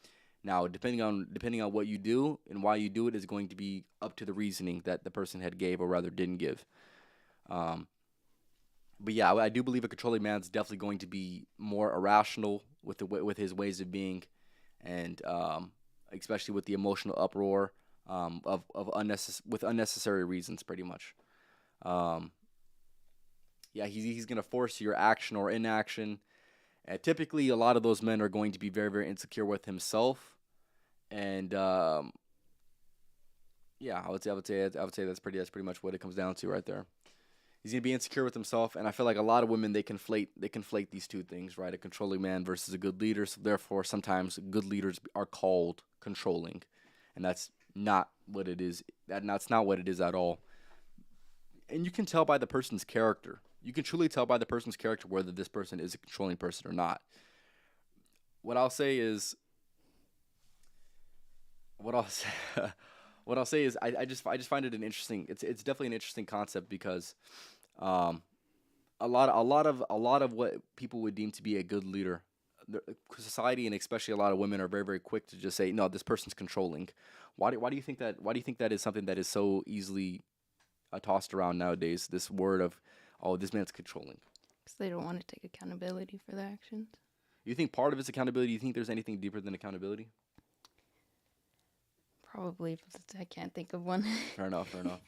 Now, depending on what you do and why you do it is going to be up to the reasoning that the person had gave or rather didn't give. But yeah, I do believe a controlling man is definitely going to be more irrational with his ways of being, and especially with the emotional uproar with unnecessary reasons, pretty much. Yeah, he's gonna force your action or inaction. And typically, a lot of those men are going to be very, very insecure with himself, and Yeah, I would say that's pretty much what it comes down to right there. He's gonna be insecure with himself, and I feel like a lot of women they conflate these two things, right? A controlling man versus a good leader. So therefore, sometimes good leaders are called controlling, and that's not what it is. That's not what it is at all. And you can tell by the person's character. You can truly tell by the person's character whether this person is a controlling person or not. What I'll say is, what I'll say, what I'll say is, I just find it an interesting. It's definitely an interesting concept because, um, a lot of what people would deem to be a good leader, the- society and especially a lot of women are very very quick to just say no, this person's controlling. Why do you think that? Why do you think that is something that is so easily tossed around nowadays? This word of, oh, this man's controlling. Because they don't want to take accountability for their actions. You think part of it's accountability? You think there's anything deeper than accountability? Probably, but I can't think of one. Fair enough. Fair enough.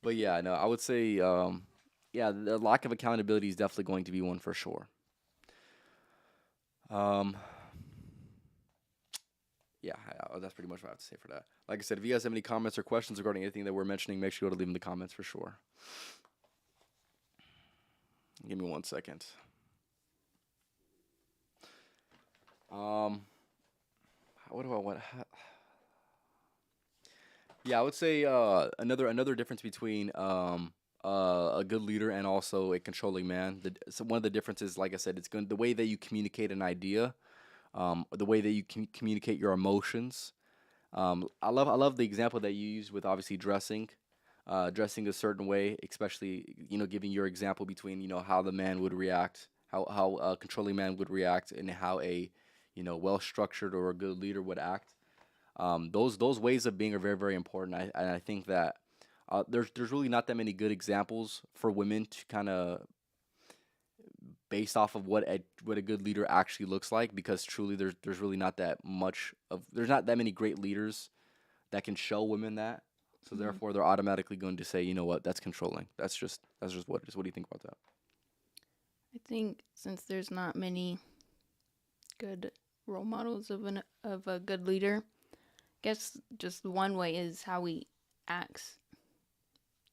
But yeah, no, I would say, yeah, the lack of accountability is definitely going to be one for sure. Um, yeah, that's pretty much what I have to say for that. Like I said, if you guys have any comments or questions regarding anything that we're mentioning, make sure to leave them in the comments for sure. Give me 1 second. Um, what do I want? Yeah, I would say another difference between a good leader and also a controlling man. So one of the differences, like I said, it's going the way that you communicate an idea, the way that you communicate your emotions. I love the example that you used with obviously dressing a certain way, especially giving your example between how the man would react, how a controlling man would react, and how a well structured or a good leader would act. Those ways of being are very very important. I think that there's really not that many good examples for women to kind of based off of what a good leader actually looks like because truly there's really not that much of there's not that many great leaders that can show women that. So Mhm. therefore they're automatically going to say, you know what, that's controlling. That's just what it is. What do you think about that? I think since there's not many good role models of a good leader, guess just one way is how he acts.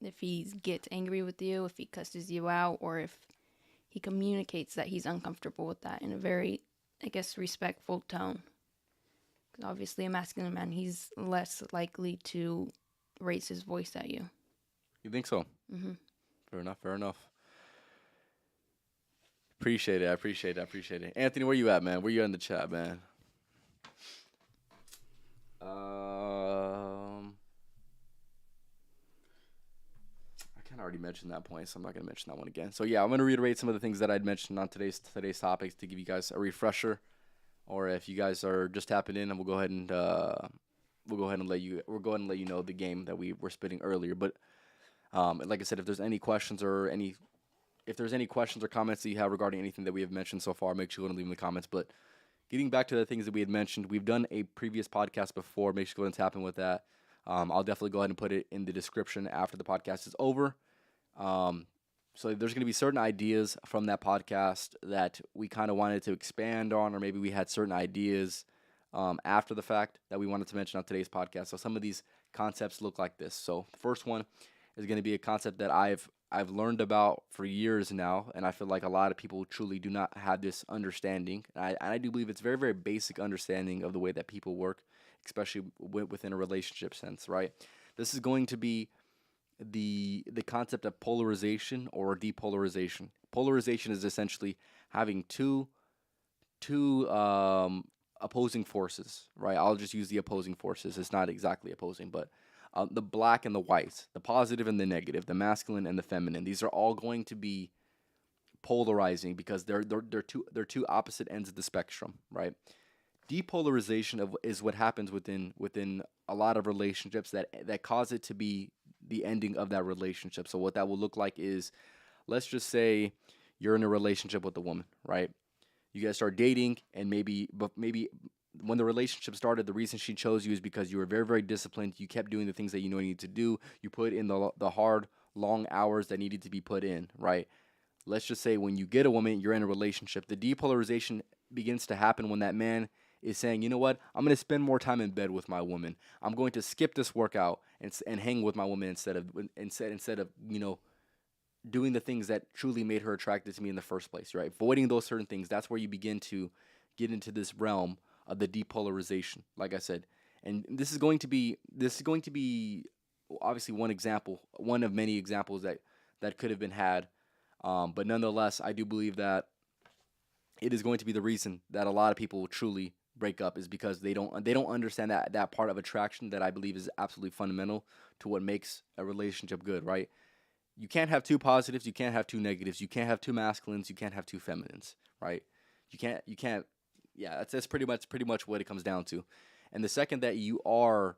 If he gets angry with you, if he cusses you out, or if he communicates that he's uncomfortable with that in a very, I guess, respectful tone. 'Cause obviously, a masculine man, he's less likely to raise his voice at you. You think so? Hmm. Fair enough. Fair enough. Appreciate it. I appreciate it. I appreciate it. Anthony, where you at, man? Where you at in the chat, man? I kind of already mentioned that point, so I'm not gonna mention that one again. So yeah, I'm gonna reiterate some of the things that I'd mentioned on today's topics to give you guys a refresher, or if you guys are just tapping in, and we'll go ahead and let you know the game that we were spitting earlier. But like I said, if there's any questions or comments that you have regarding anything that we have mentioned so far, make sure to leave them in the comments. But getting back to the things that we had mentioned, we've done a previous podcast before. Make sure to go and tap in with that. I'll definitely go ahead and put it in the description after the podcast is over. Um, so there's going to be certain ideas from that podcast that we kind of wanted to expand on, or maybe we had certain ideas after the fact that we wanted to mention on today's podcast. So some of these concepts look like this. So the first one is going to be a concept that I've learned about for years now, and I feel like a lot of people truly do not have this understanding. And I do believe it's very very basic understanding of the way that people work, especially within a relationship sense, right? This is going to be the concept of polarization or depolarization. Polarization is essentially having two opposing forces, right? I'll just use the opposing forces. It's not exactly opposing, but the black and the white, the positive and the negative, the masculine and the feminine. These are all going to be polarizing because they're two opposite ends of the spectrum, right? Depolarization is what happens within a lot of relationships that cause it to be the ending of that relationship. So what that will look like is, let's just say you're in a relationship with a woman, right? You guys start dating, and maybe when the relationship started, the reason she chose you is because you were very very disciplined. You kept doing the things that you needed to do. You put in the hard long hours that needed to be put in, right? Let's just say when you get a woman, you're in a relationship. The depolarization begins to happen when that man is saying, you know what, I'm going to spend more time in bed with my woman. I'm going to skip this workout and hang with my woman instead of doing the things that truly made her attracted to me in the first place, right? Avoiding those certain things. That's where you begin to get into this realm of the depolarization, like I said. And this is going to be obviously one example, one of many examples that could have been had. But nonetheless, I do believe that it is going to be the reason that a lot of people will truly break up is because they don't understand that part of attraction that I believe is absolutely fundamental to what makes a relationship good, right? You can't have two positives, you can't have two negatives, you can't have two masculines, you can't have two feminines, right? You can't yeah, that's pretty much what it comes down to. And the second that you are,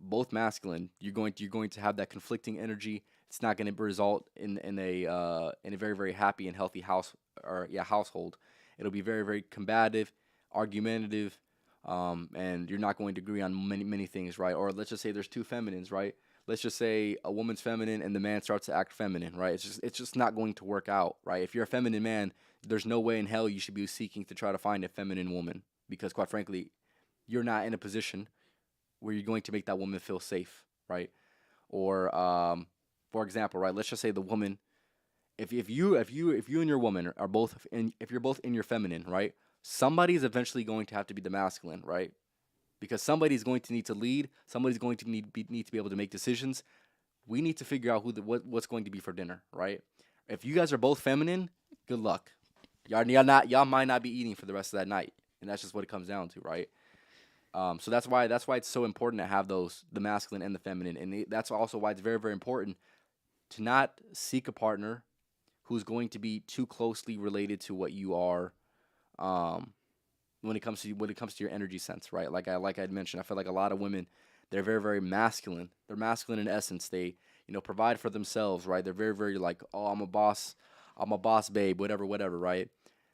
both masculine, you're going to have that conflicting energy. It's not going to result in a very very happy and healthy household. It'll be very very combative, argumentative, and you're not going to agree on many things, right? Or let's just say there's two feminines, right? Let's just say a woman's feminine and the man starts to act feminine, right? It's just not going to work out, right? If you're a feminine man, there's no way in hell you should be seeking to try to find a feminine woman because quite frankly, you're not in a position where you're going to make that woman feel safe, right? Or for example, right? Let's just say the woman, if you and your woman are both if you're both in your feminine, right? Somebody's eventually going to have to be the masculine, right? Because somebody's going to need to lead. Somebody's going to need to be able to make decisions. We need to figure out what's going to be for dinner, right? If you guys are both feminine, good luck. Y'all might not be eating for the rest of that night, and that's just what it comes down to, right? So that's why it's so important to have the masculine and the feminine, and that's also why it's very very important to not seek a partner who's going to be too closely related to what you are, when it comes to your energy sense, right? Like I'd mentioned, I feel like a lot of women, they're very very masculine. They're masculine in essence. They provide for themselves, right? They're very very like, oh, I'm a boss babe, whatever, right?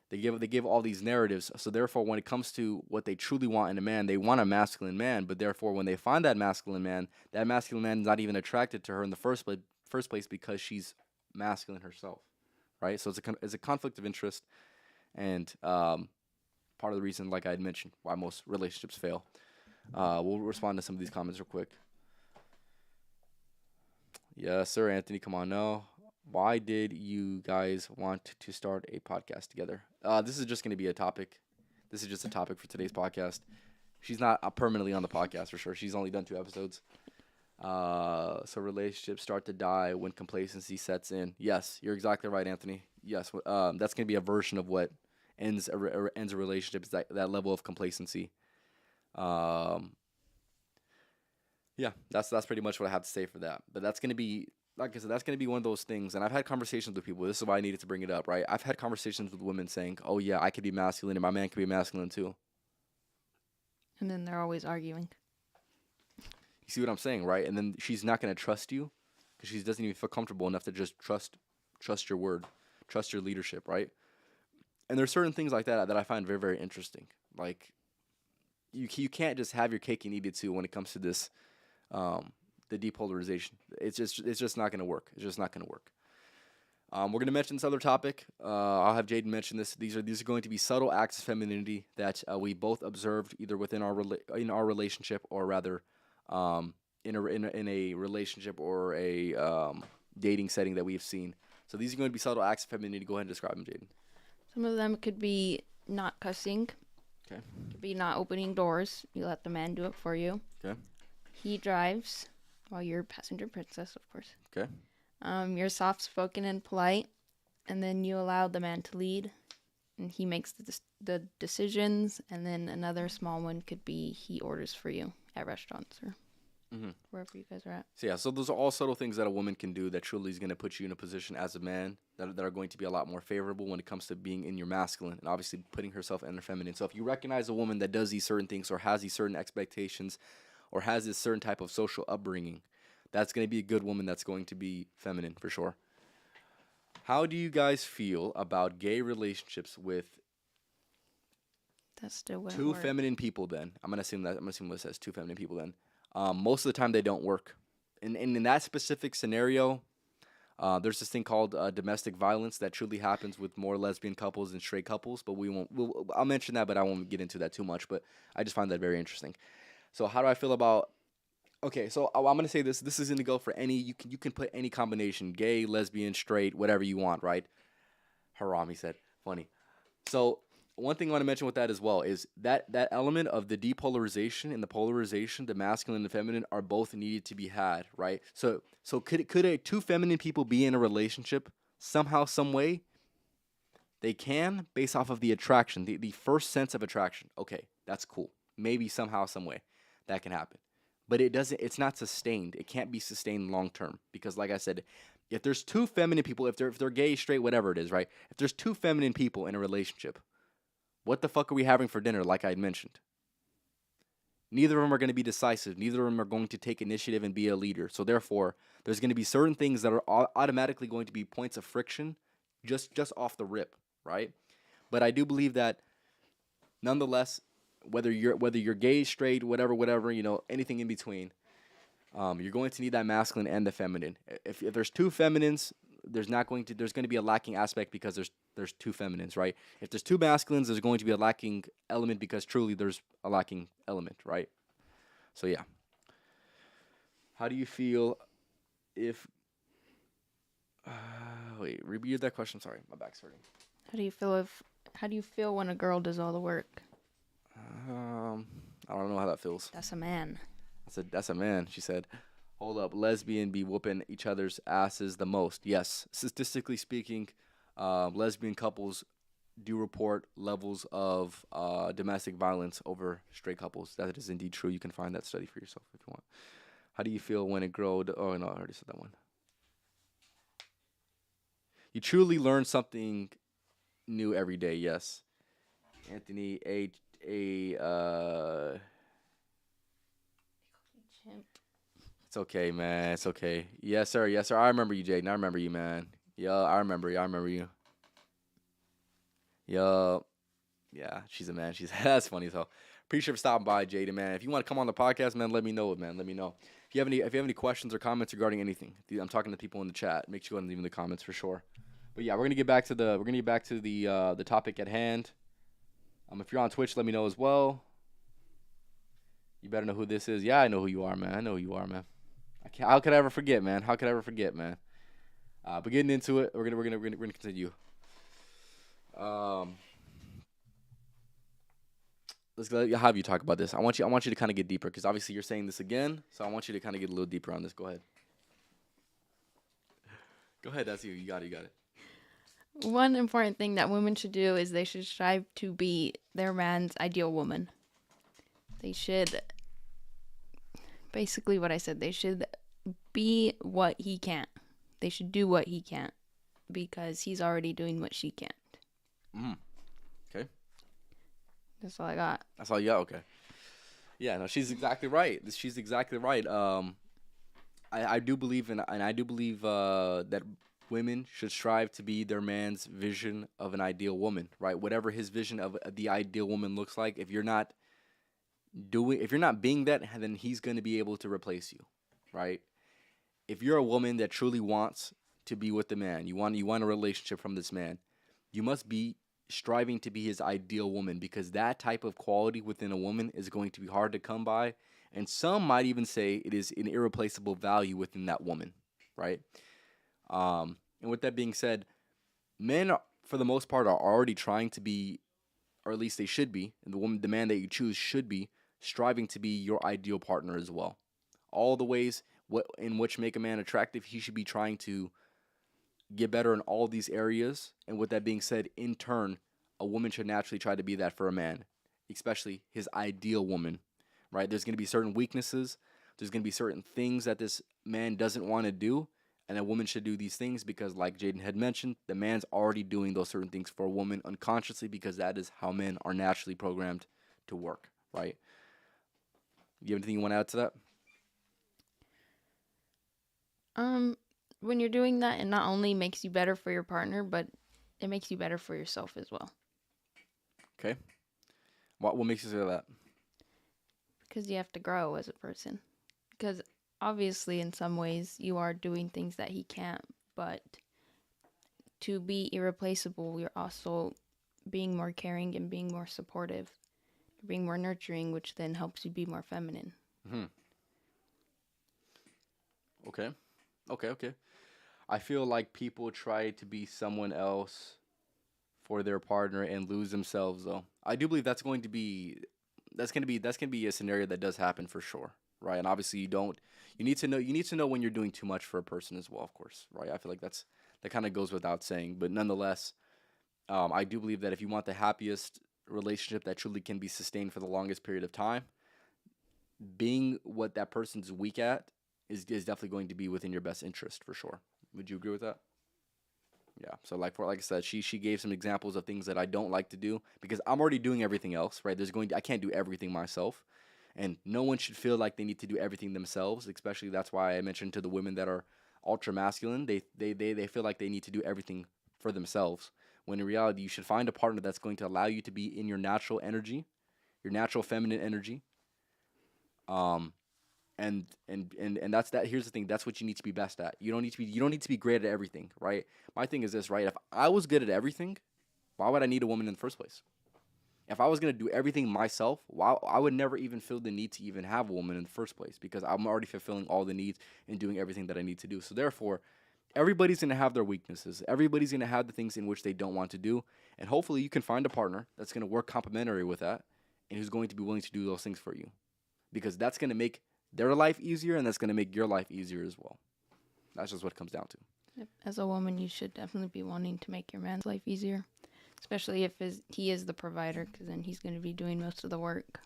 They give all these narratives. So therefore, when it comes to what they truly want in a man, they want a masculine man. But therefore, when they find that masculine man is not even attracted to her in the first place because she's masculine herself, right? So it's a conflict of interest, and part of the reason, like I had mentioned, why most relationships fail. We'll respond to some of these comments real quick. Yes, sir, Anthony. Come on now. Why did you guys want to start a podcast together? This is just going to be a topic. This is just a topic for today's podcast. She's not permanently on the podcast for sure. She's only done 2 episodes. So relationships start to die when complacency sets in. Yes, you're exactly right, Anthony. Yes, that's going to be a version of what ends a relationship, is that level of complacency. Yeah, that's pretty much what I have to say for that. But that's going to be, like I said, that's going to be one of those things. And I've had conversations with people. This is why I needed to bring it up, right? I've had conversations with women saying, oh, yeah, I could be masculine and my man could be masculine too. And then they're always arguing. You see what I'm saying, right? And then she's not going to trust you because she doesn't even feel comfortable enough to just trust your word, trust your leadership, right? And there's certain things like that I find very, very interesting. Like, you can't just have your cake and eat it too when it comes to this, the depolarization. It's just not going to work. It's just not going to work. We're going to mention this other topic. I'll have Jayden mention this. These are going to be subtle acts of femininity that we both observed either within in our relationship, or rather, in a relationship or a dating setting that we've seen. So these are going to be subtle acts of femininity. Go ahead and describe them, Jayden. Some of them could be not cussing. Okay. Could be not opening doors. You let the man do it for you. Okay. He drives while you're passenger princess, of course. Okay. You're soft-spoken and polite, and then you allow the man to lead, and he makes the decisions. And then another small one could be he orders for you at restaurants or wherever you guys are at. So those are all subtle things that a woman can do that truly is going to put you in a position as a man that are going to be a lot more favorable when it comes to being in your masculine and obviously putting herself in her feminine. So if you recognize a woman that does these certain things or has these certain expectations or has this certain type of social upbringing, that's going to be a good woman that's going to be feminine for sure. How do you guys feel about gay relationships with That's still what two feminine people then? I'm going to assume what it says, two feminine people then. Most of the time they don't work. And in that specific scenario, There's this thing called domestic violence that truly happens with more lesbian couples than straight couples, but we won't. I'll mention that, but I won't get into that too much. But I just find that very interesting. So how do I feel about? Okay, so I'm gonna say this. This is gonna go for any. You can put any combination: gay, lesbian, straight, whatever you want, right? Haram, he said. Funny. So one thing I want to mention with that as well is that element of the depolarization and the polarization, the masculine and the feminine, are both needed to be had, right? So could two feminine people be in a relationship somehow, some way? They can, based off of the attraction, the first sense of attraction. Okay, that's cool. Maybe somehow, some way, that can happen. But it doesn't. It's not sustained. It can't be sustained long term because, like I said, if there's two feminine people, if they're gay, straight, whatever it is, right? If there's two feminine people in a relationship, what the fuck are we having for dinner? Like I had mentioned, neither of them are going to be decisive. Neither of them are going to take initiative and be a leader. So therefore, there's going to be certain things that are automatically going to be points of friction, just off the rip, right? But I do believe that, nonetheless, whether you're gay, straight, whatever, anything in between, you're going to need that masculine and the feminine. If there's two feminines, there's going to be a lacking aspect because there's two feminines, right? If there's two masculines, there's going to be a lacking element because truly there's a lacking element, right? So yeah. How do you feel if? Wait, repeat that question. Sorry, my back's hurting. How do you feel when a girl does all the work? I don't know how that feels. That's a man. That's a man. She said. Hold up, lesbian be whooping each other's asses the most. Yes, statistically speaking, lesbian couples do report levels of domestic violence over straight couples. That is indeed true. You can find that study for yourself if you want. How do you feel when a girl? Oh no, I already said that one. You truly learn something new every day. Yes, Anthony Chimp. It's okay, man. It's okay. Yes, sir. Yes, sir. I remember you, Jayden. I remember you, man. Yeah, I remember you. I remember you. Yup. Yeah, she's a man. She's that's funny as hell. Appreciate for stopping by, Jayden, man. If you want to come on the podcast, man, let me know it, man. Let me know. If you have any questions or comments regarding anything, I'm talking to people in the chat. Make sure you go and leave in the comments for sure. But yeah, we're gonna get back to the topic at hand. If you're on Twitch, let me know as well. You better know who this is. Yeah, I know who you are, man. I know who you are, man. How could I ever forget, man? How could I ever forget, man? But getting into it, we're gonna continue. Let's have you talk about this. I want you to kind of get deeper because obviously you're saying this again, so I want you to kind of get a little deeper on this. Go ahead. Go ahead. That's you. You got it. You got it. One important thing that women should do is they should strive to be their man's ideal woman. They should, basically what I said, they should be what he can't. They should do what he can't because he's already doing what she can't. Okay. That's all I got. That's all you got? Okay. Yeah, no, she's exactly right. She's exactly right. I do believe that women should strive to be their man's vision of an ideal woman, right? Whatever his vision of the ideal woman looks like, if you're not being that, then he's going to be able to replace you, right? If you're a woman that truly wants to be with the man, you want a relationship from this man, you must be striving to be his ideal woman because that type of quality within a woman is going to be hard to come by, and some might even say it is an irreplaceable value within that woman, right? And with that being said, men for the most part are already trying to be, or at least they should be, and the man that you choose should be striving to be your ideal partner as well. All the ways in which make a man attractive, he should be trying to get better in all these areas. And with that being said, in turn, a woman should naturally try to be that for a man, especially his ideal woman, right? There's going to be certain weaknesses. There's going to be certain things that this man doesn't want to do. And a woman should do these things because, like Jayden had mentioned, the man's already doing those certain things for a woman unconsciously because that is how men are naturally programmed to work, right? You have anything you want to add to that? When you're doing that, it not only makes you better for your partner, but it makes you better for yourself as well. Okay. What makes you say that? Because you have to grow as a person. Because obviously, in some ways, you are doing things that he can't. but to be irreplaceable, you're also being more caring and being more supportive, being more nurturing, which then helps you be more feminine. Mm-hmm. Okay. Okay. I feel like people try to be someone else for their partner and lose themselves though. I do believe that's gonna be a scenario that does happen for sure. Right. And obviously you need to know when you're doing too much for a person as well, of course. Right. I feel like that kind of goes without saying. But nonetheless, I do believe that if you want the happiest relationship that truly can be sustained for the longest period of time, being what that person's weak at is definitely going to be within your best interest for sure. Would you agree with that? Yeah. So like I said, she gave some examples of things that I don't like to do because I'm already doing everything else, right? I can't do everything myself. And no one should feel like they need to do everything themselves, especially that's why I mentioned to the women that are ultra masculine, they feel like they need to do everything for themselves. When in reality, you should find a partner that's going to allow you to be in your natural energy, your natural feminine energy. Um, and that's that. Here's the thing: that's what you need to be best at. You don't need to be great at everything, right? My thing is this, right? If I was good at everything, why would I need a woman in the first place? If I was gonna do everything myself, why I would never even feel the need to even have a woman in the first place because I'm already fulfilling all the needs and doing everything that I need to do. So therefore, everybody's gonna have their weaknesses. Everybody's gonna have the things in which they don't want to do, and hopefully you can find a partner that's gonna work complementary with that, and who's going to be willing to do those things for you, because that's gonna make their life easier, and that's gonna make your life easier as well. That's just what it comes down to. Yep. As a woman, you should definitely be wanting to make your man's life easier, especially if he is the provider, because then he's going to be doing most of the work.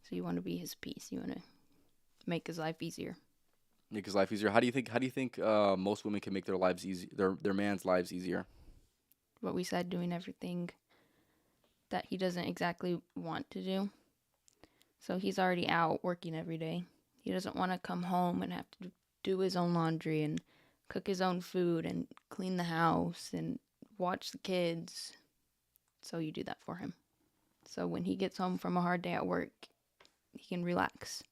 So you want to be his piece. You want to make his life easier. Make his life easier. How do you think most women can make their lives easy, their man's lives easier? What we said, doing everything that he doesn't exactly want to do. So he's already out working every day. He doesn't want to come home and have to do his own laundry and cook his own food and clean the house and watch the kids. So you do that for him. So when he gets home from a hard day at work, he can relax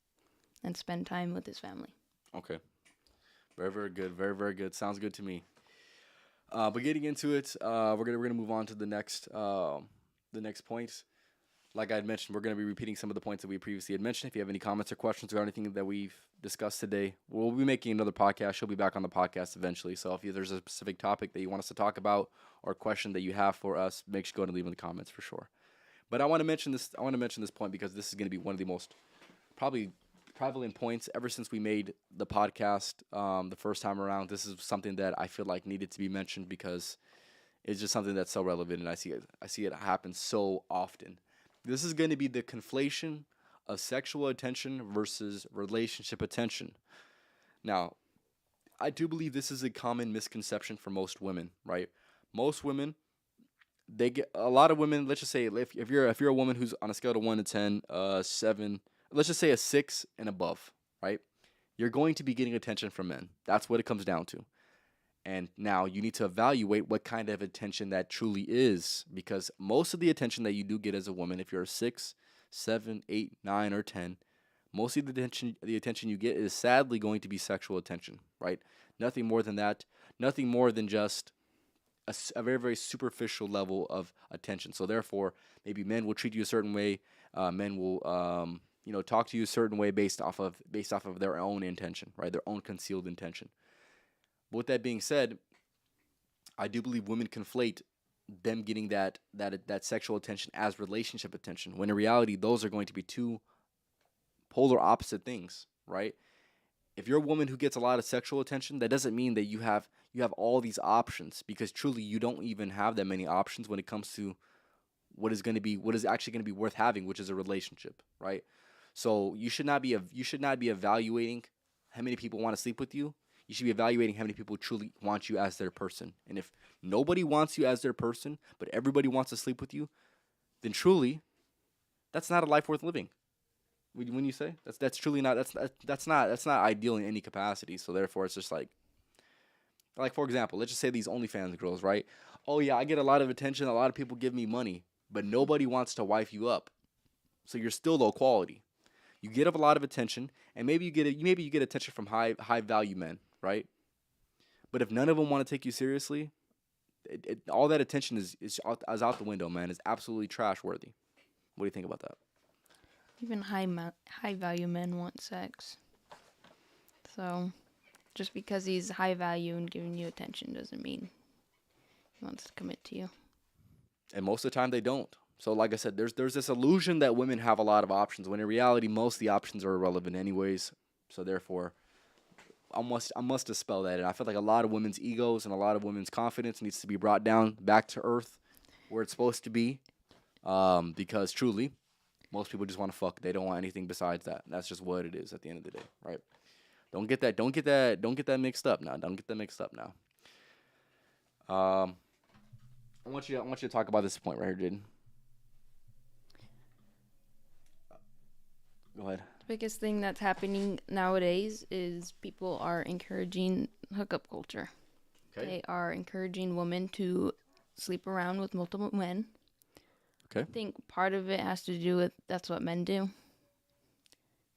and spend time with his family. Okay. Very, very good. Very, very good. Sounds good to me. But getting into it, we're gonna move on to the next point. Like I had mentioned, we're gonna be repeating some of the points that we previously had mentioned. If you have any comments or questions or anything that we've discussed today, we'll be making another podcast. She'll be back on the podcast eventually. So if there's a specific topic that you want us to talk about or a question that you have for us, make sure to go and leave in the comments for sure. But I want to mention this. I want to mention this point because this is going to be one of the most probably prevalent points ever since we made the podcast the first time around. This is something that I feel like needed to be mentioned because it's just something that's so relevant, and I see it happen so often. This is going to be the conflation of sexual attention versus relationship attention. Now, I do believe this is a common misconception for most women, right? Most women, they get a lot of women. Let's just say if you're a woman who's on a scale of 1 to 10, 7, let's just say a 6 and above, right? You're going to be getting attention from men. That's what it comes down to. And now you need to evaluate what kind of attention that truly is, because most of the attention that you do get as a woman, if you're a 6, 7, 8, 9, or 10, most of the attention you get is sadly going to be sexual attention, right? Nothing more than that. Nothing more than just a very, very superficial level of attention. So therefore, maybe men will treat you a certain way. Men will, talk to you a certain way based off of their own intention, right? Their own concealed intention. But with that being said, I do believe women conflate them getting that sexual attention as relationship attention, when in reality, those are going to be two polar opposite things, right? If you're a woman who gets a lot of sexual attention, that doesn't mean that you have all these options, because truly you don't even have that many options when it comes to what is actually going to be worth having, which is a relationship, right? So you should not be evaluating how many people want to sleep with you. You should be evaluating how many people truly want you as their person. And if nobody wants you as their person, but everybody wants to sleep with you, then truly, that's not a life worth living. When you say that's truly not that's not ideal in any capacity. So therefore, it's just like for example, let's just say these OnlyFans girls, right? Oh yeah, I get a lot of attention. A lot of people give me money, but nobody wants to wife you up. So you're still low quality. You get a lot of attention, and maybe you get attention from high value men, right? But if none of them want to take you seriously, all that attention is out the window, man. It's absolutely trash worthy. What do you think about that? Even high value men want sex. So just because he's high value and giving you attention doesn't mean he wants to commit to you. And most of the time they don't. So like I said, there's this illusion that women have a lot of options when in reality most of the options are irrelevant anyways. So therefore, I must dispel that. And I feel like a lot of women's egos and a lot of women's confidence needs to be brought down back to earth where it's supposed to be. Because truly, most people just want to fuck. They don't want anything besides that. That's just what it is at the end of the day, right? Don't get that mixed up now. Don't get that mixed up now. I want you to talk about this point right here, Jayden. Go ahead. The biggest thing that's happening nowadays is people are encouraging hookup culture. Okay. They are encouraging women to sleep around with multiple men. Okay. I think part of it has to do with that's what men do.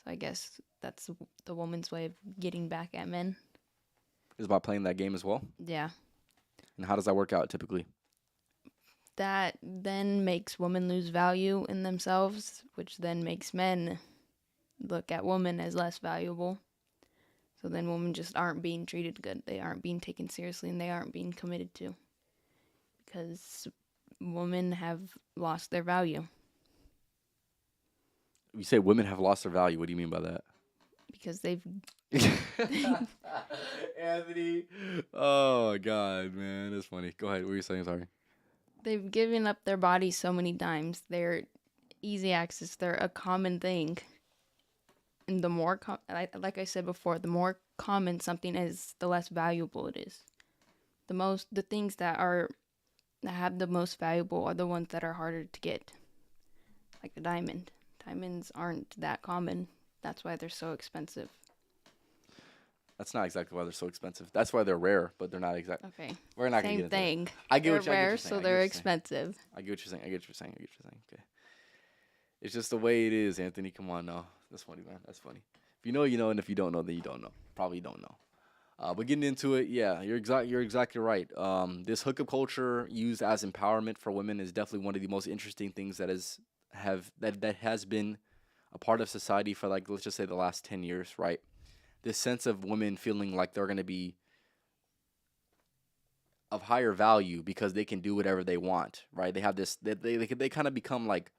So I guess that's the woman's way of getting back at men. Is about playing that game as well. Yeah. And how does that work out typically? That then makes women lose value in themselves, which then makes men look at women as less valuable. So then women just aren't being treated good. They aren't being taken seriously and they aren't being committed to. Because women have lost their value. You say women have lost their value. What do you mean by that? Because they've Anthony. Oh God, man. That's funny. Go ahead. What were you saying? Sorry. they've given up their bodies so many times. They're easy access. They're a common thing. And the more, like I said before, the more common something is, the less valuable it is. The things that have the most valuable are the ones that are harder to get. Like a diamond. Diamonds aren't that common. That's why they're so expensive. That's not exactly why they're so expensive. That's why they're rare, but they're not exact. Okay. We're not gonna Same get into thing. that. I get They're what you- I get what rare, you're saying. so I get they're what you're saying. expensive. I get what you're saying. I get what you're saying. I get what you're saying. Okay. It's just the way it is, Anthony. Come on now. That's funny, man. That's funny. If you know, you know, and if you don't know, then you don't know. Probably don't know. But getting into it, yeah, you're exactly right. This hookup culture used as empowerment for women is definitely one of the most interesting things that has been a part of society for, like, let's just say the last 10 years, right? This sense of women feeling like they're going to be of higher value because they can do whatever they want, right? They have this, they kind of become like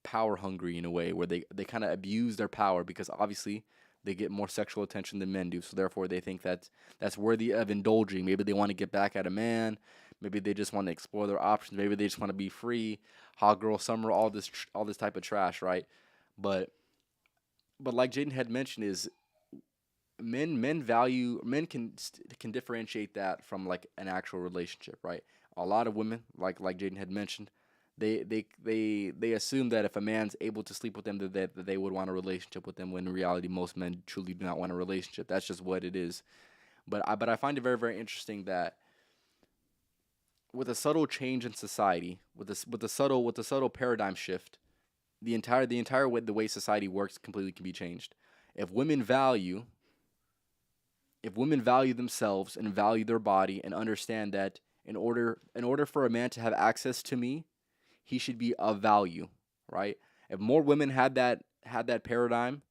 power hungry in a way where they kind of abuse their power because obviously they get more sexual attention than men do. So therefore they think that that's worthy of indulging. Maybe they want to get back at a man. Maybe they just want to explore their options. Maybe they just want to be free. Hot girl summer, all this type of trash, right? But like Jayden had mentioned, is men can differentiate that from like an actual relationship, right? A lot of women, like Jayden had mentioned, they assume that if a man's able to sleep with them, that they would want a relationship with them. When in reality, most men truly do not want a relationship. That's just what it is. But I find it very, very interesting that with a subtle change in society, with the subtle paradigm shift, the entire way the way society works completely can be changed. If women value themselves and value their body and understand that in order for a man to have access to me, he should be of value, right? If more women had that paradigm,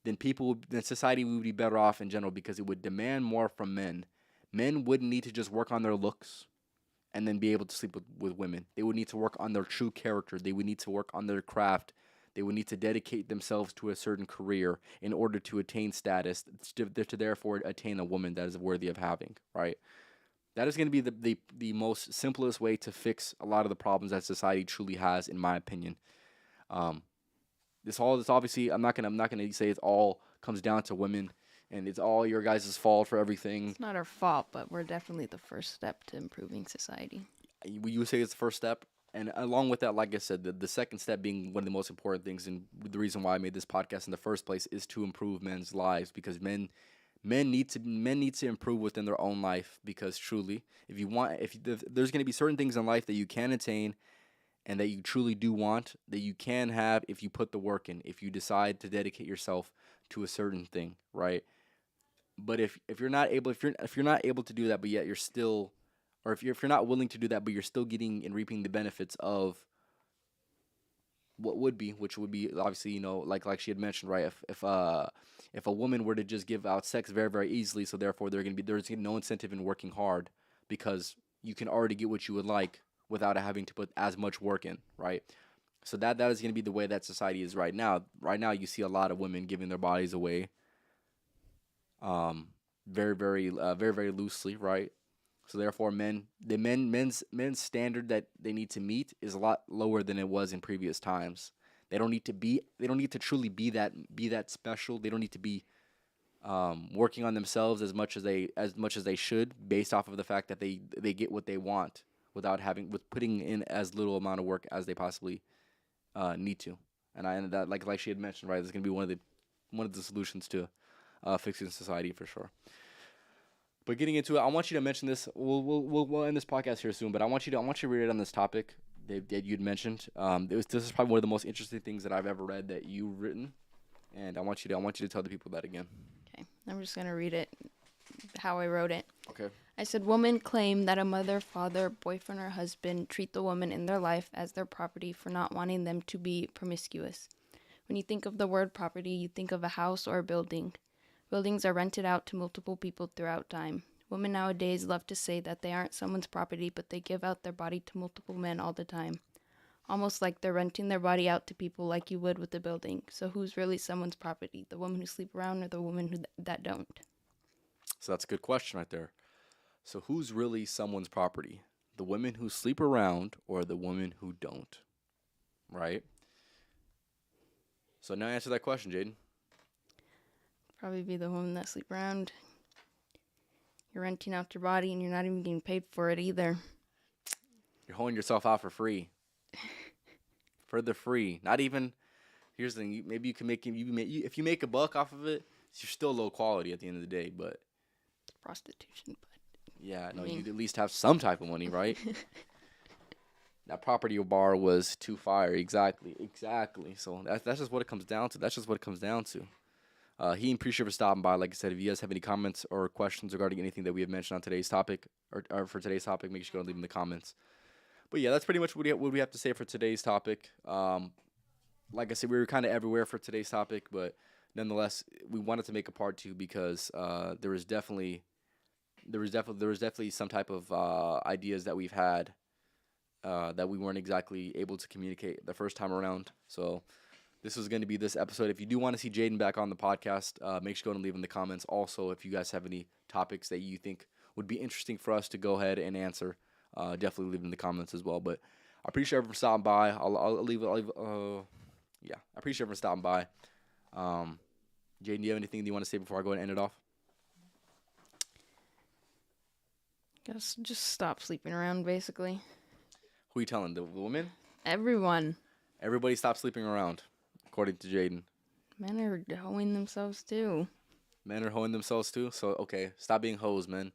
then society would be better off in general because it would demand more from men. Men wouldn't need to just work on their looks and then be able to sleep with women. They would need to work on their true character. They would need to work on their craft. They would need to dedicate themselves to a certain career in order to attain status, to therefore attain a woman that is worthy of having, right? That is going to be the most simplest way to fix a lot of the problems that society truly has, in my opinion. This obviously, I'm not gonna say it all comes down to women and it's all your guys' fault for everything. It's not our fault, but we're definitely the first step to improving society. You say it's the first step, and along with that, like I said, the second step being one of the most important things, and the reason why I made this podcast in the first place is to improve men's lives, because men need to improve within their own life, because truly, if there's going to be certain things in life that you can attain and that you truly do want, that you can have if you put the work in, if you decide to dedicate yourself to a certain thing, right? But if you're not able if you're not able to do that, but yet you're still, or if you're not willing to do that, but you're still getting and reaping the benefits of what would be, which would be obviously, like she had mentioned, right? If a woman were to just give out sex very very easily, so therefore there's no incentive in working hard because you can already get what you would like without having to put as much work in, right? So that is going to be the way that society is right now. Right now, you see a lot of women giving their bodies away, very very loosely, right? So therefore, men's standard that they need to meet is a lot lower than it was in previous times. They don't need to truly be that special. They don't need to be working on themselves as much as they should, based off of the fact that they get what they want with putting in as little amount of work as they possibly need to. And that, like she had mentioned, right, this is gonna be one of the solutions to fixing society for sure. But getting into it, I want you to mention this. We'll end this podcast here soon, but I want you to read it on this topic that you'd mentioned. This is probably one of the most interesting things that I've ever read that you've written, and I want you to tell the people that again. Okay, I'm just gonna read it how I wrote it. Okay. I said, women claim that a mother, father, boyfriend, or husband treat the woman in their life as their property for not wanting them to be promiscuous. When you think of the word property, you think of a house or a building. Buildings are rented out to multiple people throughout time. Women nowadays love to say that they aren't someone's property, but they give out their body to multiple men all the time. Almost like they're renting their body out to people like you would with a building. So who's really someone's property? The women who sleep around or the women that don't? So that's a good question right there. So who's really someone's property? The women who sleep around or the women who don't? Right? So now answer that question, Jayden. Probably be the women that sleep around. You're renting out your body and you're not even getting paid for it either. You're holding yourself out for free. For the free. Not even, here's the thing, maybe you can if you make a buck off of it, you're still low quality at the end of the day, but. Prostitution, but. Yeah, no, you'd at least have some type of money, right? That property bar was too fire. Exactly. So that's just what it comes down to. He appreciate for stopping by. Like I said, if you guys have any comments or questions regarding anything that we have mentioned on today's topic, or for today's topic, make sure you go and leave them in the comments. But yeah, that's pretty much what we have to say for today's topic. Like I said, we were kind of everywhere for today's topic, but nonetheless, we wanted to make a part 2 because there was definitely some type of ideas that we've had that we weren't exactly able to communicate the first time around. So this was going to be this episode. If you do want to see Jayden back on the podcast, make sure you go and leave in the comments. Also, if you guys have any topics that you think would be interesting for us to go ahead and answer, definitely leave in the comments as well. But I appreciate everyone for stopping by. I appreciate everyone for stopping by. Jayden, do you have anything that you want to say before I go ahead and end it off? Guess just stop sleeping around, basically. Who are you telling? The women? Everyone. Everybody stop sleeping around, according to Jayden. Men are hoeing themselves too. Men are hoeing themselves too? So, okay, stop being hoes, men.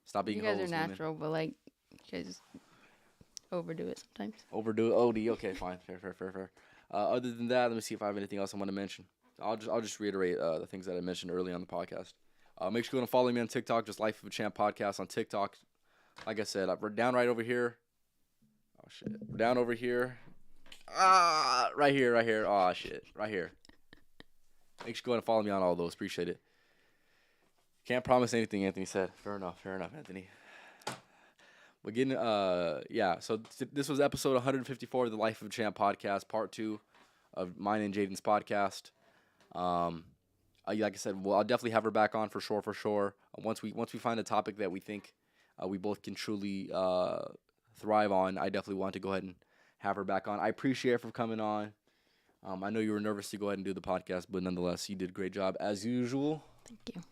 Stop being hoes, You guys are women. natural, but like, you guys overdo it sometimes. Overdo it? OD, okay, fine. Fair. Other than that, let me see if I have anything else I want to mention. I'll just reiterate the things that I mentioned early on the podcast. Make sure you go and follow me on TikTok, just Life of a Champ Podcast on TikTok. Like I said, we're down right over here. Oh, shit. We're down over here. Right here. Oh, shit. Right here. Make sure you go and follow me on all those. Appreciate it. Can't promise anything, Anthony said. Fair enough, Anthony. We're getting, yeah. So this was episode 154 of the Life of a Champ Podcast, part 2 of mine and Jayden's podcast. Like I said, I'll definitely have her back on for sure. Once we find a topic that we think we both can truly thrive on, I definitely want to go ahead and have her back on. I appreciate her for coming on. I know you were nervous to go ahead and do the podcast, but nonetheless, you did a great job as usual. Thank you.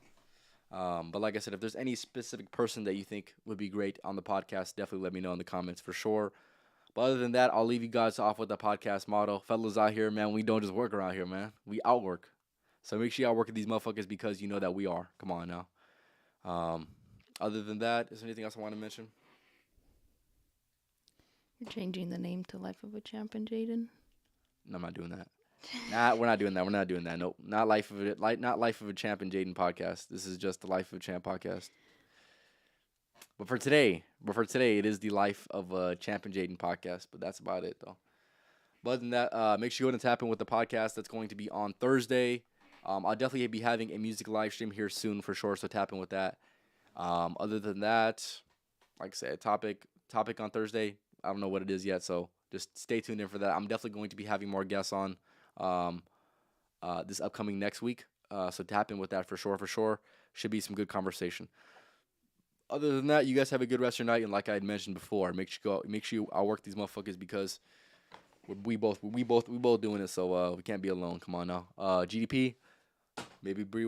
But like I said, if there's any specific person that you think would be great on the podcast, definitely let me know in the comments for sure. But other than that, I'll leave you guys off with the podcast motto. Fellas out here, man, we don't just work around here, man. We outwork. So make sure y'all work with these motherfuckers because you know that we are. Come on now. Other than that, is there anything else I want to mention? You're changing the name to Life of a Champ and Jayden? No, I'm not doing that. Nah, we're not doing that. We're not doing that. Nope. Not life of a champ and Jayden podcast. This is just the life of a champ podcast. But for today, it is the life of a champ and Jayden podcast. But that's about it, though. But other than that, make sure you go and tap in with the podcast. That's going to be on Thursday. I'll definitely be having a music live stream here soon for sure. So tap in with that. Other than that, like I said, topic on Thursday. I don't know what it is yet, so just stay tuned in for that. I'm definitely going to be having more guests on um, this upcoming next week. So tap in with that for sure. For sure, should be some good conversation. Other than that, you guys have a good rest of your night, and like I had mentioned before, make sure you outwork these motherfuckers because we both doing it, so we can't be alone. Come on now, GDP. Maybe Bree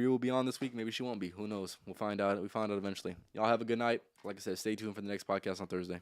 will be on this week. Maybe she won't be. Who knows? We'll find out. We find out eventually. Y'all have a good night. Like I said, stay tuned for the next podcast on Thursday.